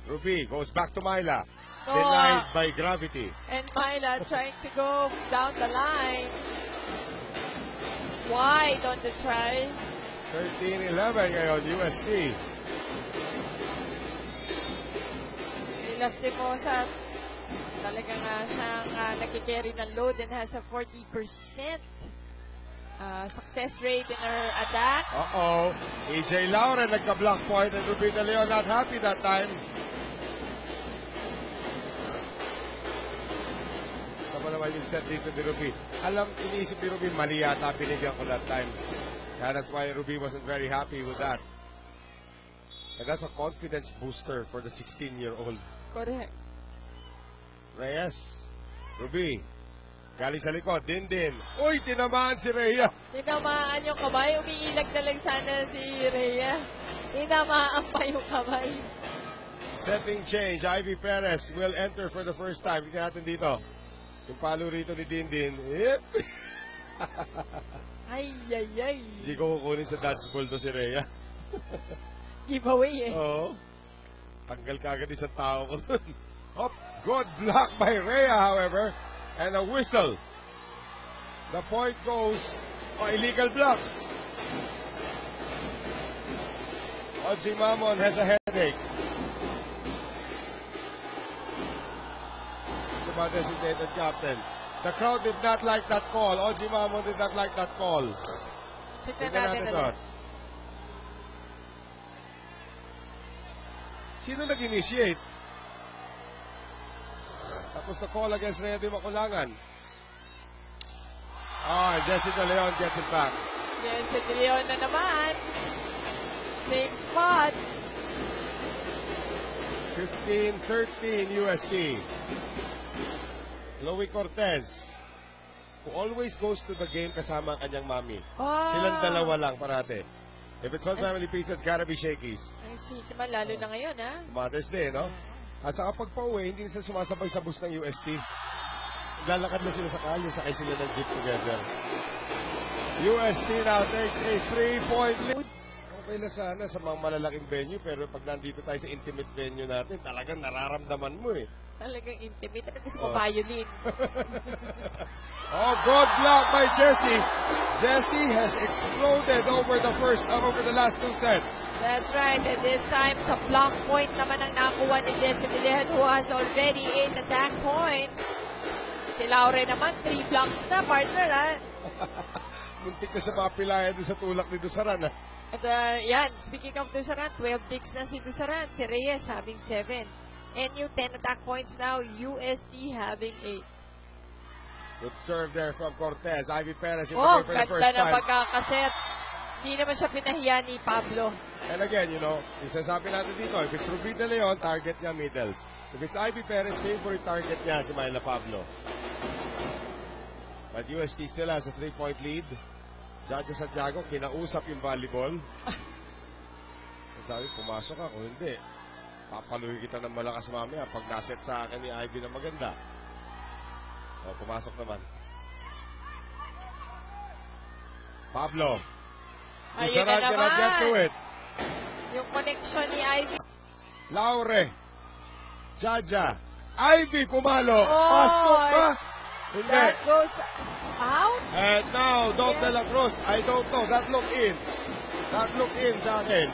Ruby goes back to Myla. Denied by Gravity. And Myla trying to go down the line. Wide on the try. 13-11 ngayon, UST. Lastimosa, talaga nga siyang nakikerry ng load and has a 40% success rate in her attack. EJ Laure nagka-block point and Ruby De Leon not happy that time. Tama naman yung set dito ni Ruby. Iniisip ni Ruby, mali yata binigyan ko that time. Kaya that's why Ruby wasn't very happy with that. And that's a confidence booster for the 16-year-old. Correct. Reyes, Ruby, galing sa likod, Dindin. Uy, tinamaan si Rhea. Tinamaan yung kamay. Umiilag na lang sana si Rhea. Tinamaan pa yung kamay. Setting change. Ivy Perez will enter for the first time. Tingnan natin dito. Yung palo rito ni Dindin. Yep. Ay. Hindi ko kukunin sa dodgeball to si Rhea. Giveaway Oo. Tanggal ka agad isang tao ko dun. Hop. Good block by Rhea, however. And a whistle. The point goes. Oh, illegal block. Oji Mamon has a headache. The designated captain. The crowd did not like that call. Oji Mamon did not like that call. Tignan natin ulit. Sino nag-initiate? Tapos the call against Rhea Di Maculangan. Jessica Leon gets it back. Jessica Leon na naman. Same spot. 15-13 UST. Chloe Cortez, who always goes to the game kasama ang kanyang mami. Silang dalawa lang parate. If it's one family pizza, it's gotta be Shakey's. Ay, sweet naman, lalo na ngayon, ha? Mother's Day, no? At saka pag pauwi, hindi sila sumasabay sa bus ng UST. Lalakad na sila sa kalye, sakay sila ng jeep together. UST now takes a 3-point lead. Okay na sana sa mga malalaking venue, pero pag nandito tayo sa intimate venue natin, talagang nararamdaman mo eh. Talagang intimate. At gusto mo violin. Good block by Jessie. Jessie has exploded over the last 2 sets. That's right. And this time, sa block point naman ang nakuha ni Jessie De Leon, who has already 8 attack points. Si Laure naman, 3 blocks na, partner, ha? Muntik na sa mapilaya doon sa tulak ni Dusaran, ha? At yan, speaking of Dusaran, 12 picks na si Dusaran. Si Reyes having 7. NU 10 attack points now. UST having 8. Good serve there from Cortez. Ivy Perez in the game for the first ganda na time. pagkakaset. Hindi naman siya pinahiya ni Pablo. And again, isasabi natin dito, if it's Ruby De Leon, target niya middles. If it's Ivy Perez, favorite target niya si Myla Pablo. But UST still has a 3-point lead. Judge Santiago, kinausap yung volleyball. Sabi, pumasok ako, hindi. Papaluhin kita ng malakas mamaya pag naset sa akin ni Ivy na maganda. Pumasok naman. Pablo. Ayun na naman. Cannot get to it. Yung connection ni Ivy. Laure. Jaja. Ivy pumalo. Pasok ka. Hindi. That goes out. And now, Don De La Cruz. I don't know. That look in. That look in sa akin.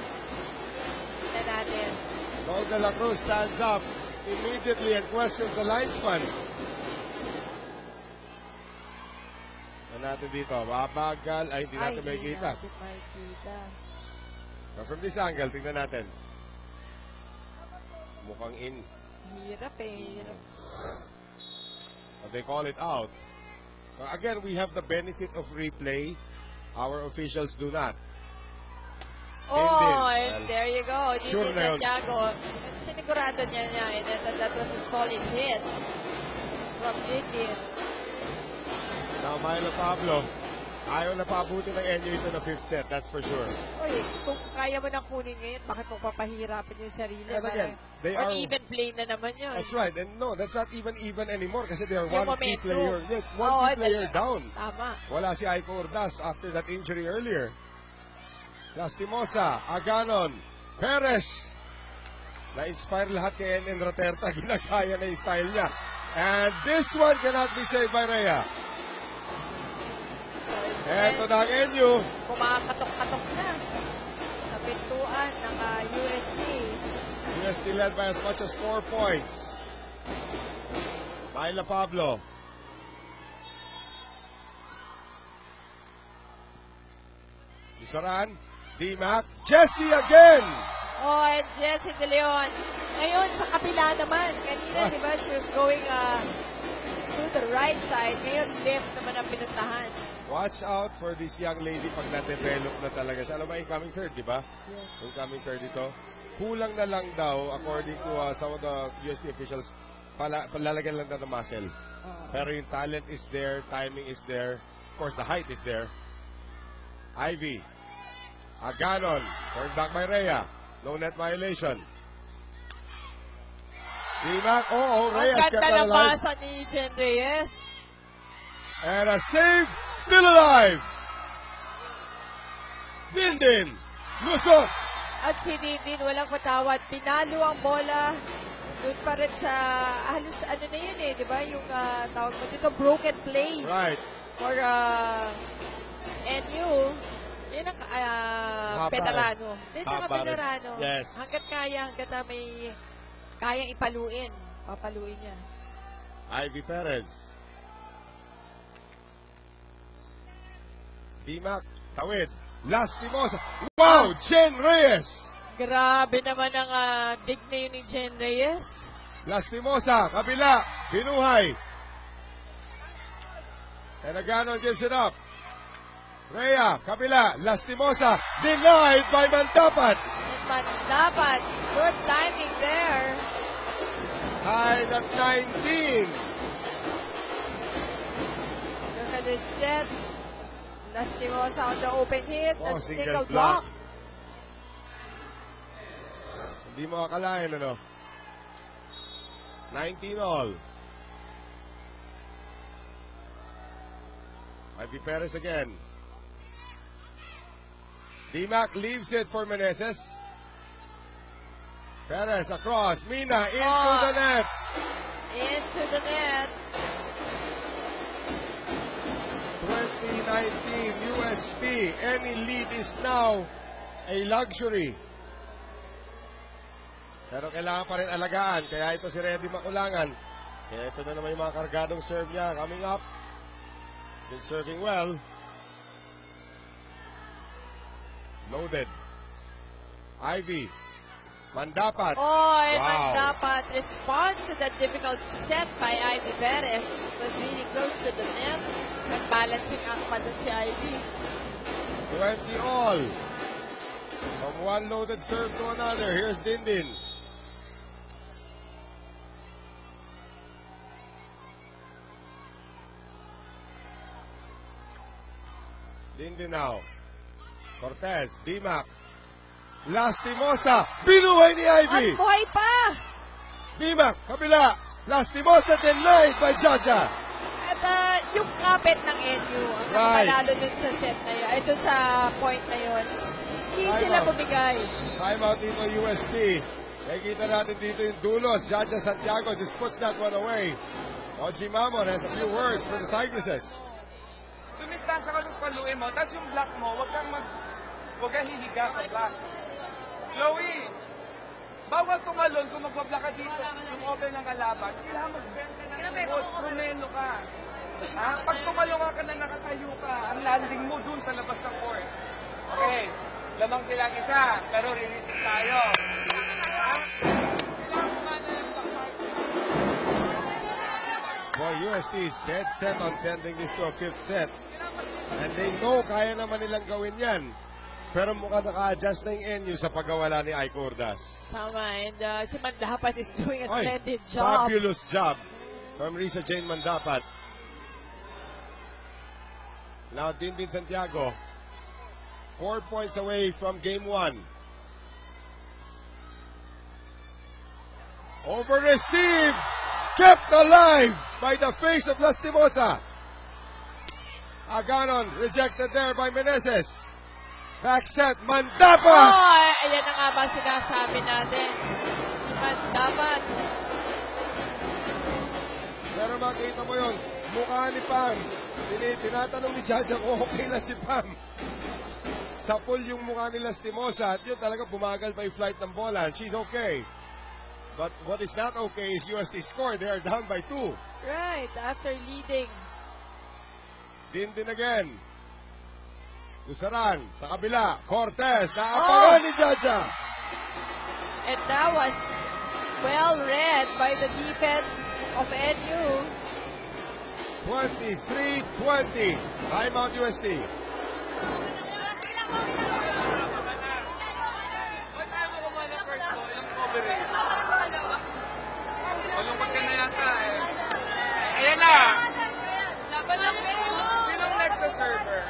Tignan natin. Don De La Cruz stands up immediately and questions the linesman. Ano natin dito? Babagal. Ay, hindi natin may kita. So from this angle, tingnan natin. Mukhang in. Hirap eh. But they call it out. Again, we have the benefit of replay. Our officials do not. And there you go. Sure na yun. Santiago. Sinigurado niya and that was a solid hit from Dindin. Now, Myla Pablo. Ayaw na pabuti ng NU ito na 5th set, that's for sure. Oy, kung kaya mo nang kunin ngayon, bakit mo papahirapan yung sarili? And again, they are... even play na naman yun. That's right. And no, that's not even anymore kasi they are Yung one key momentum. player. Yes, one key player down. Tama. Wala si Aiko Ordaz after that injury earlier. Lastimosa, Aganon, Perez. Na-inspire lahat kay Enen Raterta. Ginagaya na yung style niya. And this one cannot be saved by Rhea. Eto na ang NU. Kumakatok-katok na sa pintuan ng UST. UST led by as much as 4 points. Myla Pablo. Isaran. D-Mac. Jessie again. And Jessie De Leon. Ngayon, sa kabila naman. Kanina, di ba, she was going to the right side. Ngayon, left naman ang pinuntahan. Watch out for this young lady pag na-develop na talaga siya. Alam mo, incoming third, di ba? Yes. Incoming third ito. Kulang na lang daw, according to some of the UST officials, palalagyan lang daw ng muscle. Pero yung talent is there, timing is there. Of course, the height is there. Ivy. Aganon. Turned back by Rhea. No net violation. D-Mac. Reyes Ang kept ganda that ng alive. basa ni Jen Reyes. And a save. Still alive. Dindin. Lusot. At si Dindin walang patawad. Pinalo ang bola Doon pa rin sa, halos ano na yun eh, di ba? Yung tawag mo dito, broken play. Right. For NU. Yun ang veterano. Din sa Haba rin. veterano. Yes. Hanggat may kayang ipaluin. Papaluin niya. Ivy Perez. Dimac, tawid. Lastimosa. Wow! Jen Reyes! Grabe naman ang dig na yun ni Jen Reyes. Lastimosa, kabila. Binuhay. And Aganon gives it up. Rhea, kabila. Lastimosa, denied by Mandapat. Mandapat. Good timing there. Tied at 19. Look at this set. Lastimosa on the open hit. Oh, and single block. block. Hindi mo akalain, ano? 19 all. Ivy Perez again. Dimac leaves it for Meneses. Perez across. Mina into the net. Into the net. 2019 USP. Any lead is now a luxury. Pero kailangan pa rin alagaan. Kaya ito si Reddy Makulangan. Kaya ito na naman yung mga kargadong serve niya. Coming up. Been serving well. Loaded. Ivy. Mandapat. And Wow. Mandapat responds to that difficult set by Ivy Perez. It was really close to the net. Nag-balancing act pa dun si Ivy. 20 all. From one loaded serve to another. Here's Dindin. Dindin now. Cortez, Dimac. Lastimosa, binuhay ni Ivy. At buhay pa! Dimac, kabila. Lastimosa denied by Jaja. At yung kapit ng NU, ang Right. nakapanalo dun sa set na yun, ay dun sa point na yun, hindi Time sila out. bumigay. Time out dito USP. Nakikita natin dito yung dulos. Jaja Santiago just puts that one away. Oji Mamon has a few words for the Tigresses. Dumistansya ka sa paluin mo, tapos yung block mo, huwag kang hihiga sa block. Chloe, bawal tumalon kung magbablock ka dito, yung open ng kalaban. Kailangan mag-bend ka ng boss, prumeno ka. Ha? Pag tumayo ka na nakatayo ka, ang landing mo dun sa labas ng court. Okay, lamang silang isa, pero release tayo. Ha? Well, UST is dead set on sending this to a fifth set. And they know kaya naman nilang gawin yan. Pero mukhang naka-adjust na yung NU sa pagkawala ni Aiko Urdas. Tama, and si Mandapat is doing a Ay, splendid job. fabulous job from Risa Jane Mandapat. Now, Dindin Santiago, 4 points away from game 1. Over receive, kept alive by the face of Lastimosa. Aganon rejected there by Meneses. Back set, Mandapat. Ayan na nga ba sinasabi natin. Si Mandapat. Pero makita mo yun, mukha ni Pam. Tinatanong ni Jaja kung okay na si Pam. Sapul yung mukha ni Lastimosa at yun talaga bumagal pa yung flight ng bola. She's okay. But what is not okay is UST score. They are down by 2. Right, after leading. Dindin again. Usaran sa kabila. Cortez, naapagan ni Jaja. And that was well read by the defense of NU. 23-20. Timeout UST. Malungkot ka na yata eh. Ayan na! Sinong next sa server?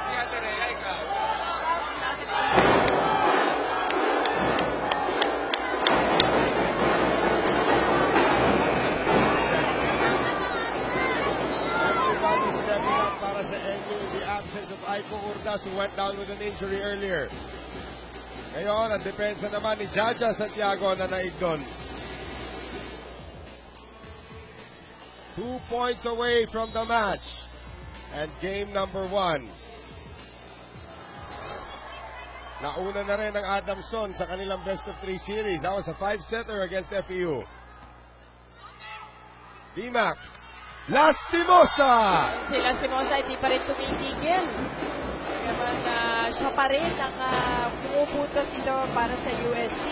Si Ate Rhea, ikaw. Everybody stepping up para sa NU in the absence of Aiko Urdas who went down with an injury earlier. Ngayon, ang depensa naman ni Jaja Santiago na naig doon. 2 points away from the match. And game number 1. Nauna na rin ang Adamson sa kanilang best of 3 series. That was a 5-setter against FEU. D-Mac. Lastimosa! Si Lastimosa hindi pa rin tumitigil. Naman siya pa rin ang pumuputos dito para sa USC.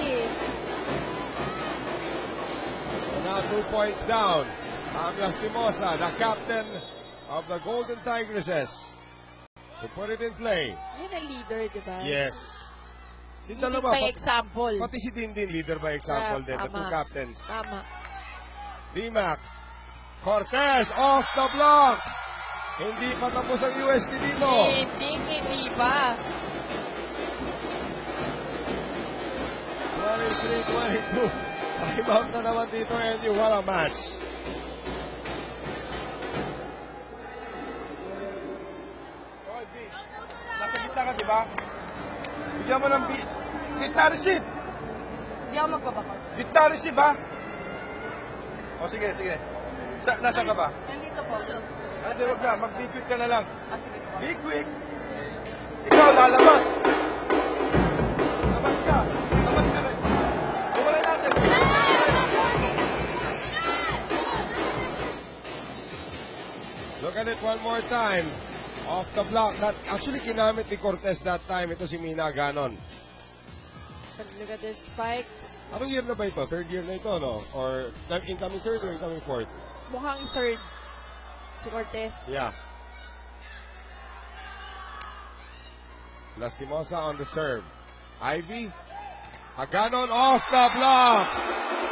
Now 2 points down. Ang Lastimosa, the captain of the Golden Tigresses, to put it in play. Yun ang leader, di ba? Yes. Si Leading dalawa, by example. pati si Dindin, leader by example din. The Tama. two captains. Tama. D-Mac. Cortez off the block. Hindi pa tapos ang UST dito. Hindi ba? 23-22. Time out na naman dito, NU. What a match. Nasa gitna ka, di ba? Bigyan mo ng gitna receive. Hindi ako magbabaka. Gitna receive, ha? O, sige. Nasaan ka ba? Nandito po. Hindi, wag na. Mag-be quick ka na lang. Be quick. Ikaw, lalabas. Labas ka rin. Wala natin. Look at it one more time. Off the block. That actually ginamit ni Cortez that time. Ito si Mina Ganon. Look at this spike. Anong year na ba ito? Third year na ito, no? Or incoming third or incoming fourth? Mukhang third. Si Cortez. Yeah. Lastimosa on the serve. Ivy. Ganon off the block.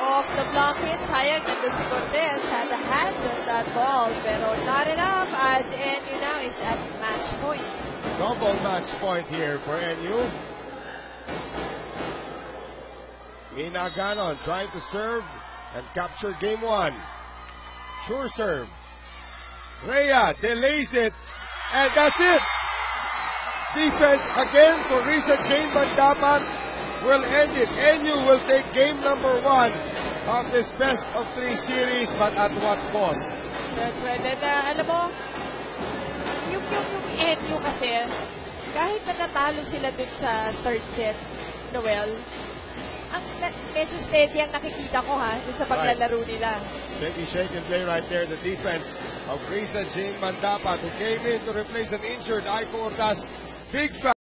Off the block hit. Sayang nandun si Cortez. Had a hand on that ball. Pero not enough as NU now is at match point. Double match point here for NU. Mina Ganon trying to serve and capture game 1. Sure serve. Rhea delays it. And that's it. Defense again for Risa Jane Mandapat will end it. NU will take game number 1 of this best of 3 series, but at what cost? That's right. And alam mo, yung NU kasi, kahit natatalo sila dun sa third set, Noel, ang medyo steady ang nakikita ko dun sa paglalaro nila. Steady shake and play right there. The defense of Risa Jane Mandapat, who came in to replace an injured Aiko Ordaz. Big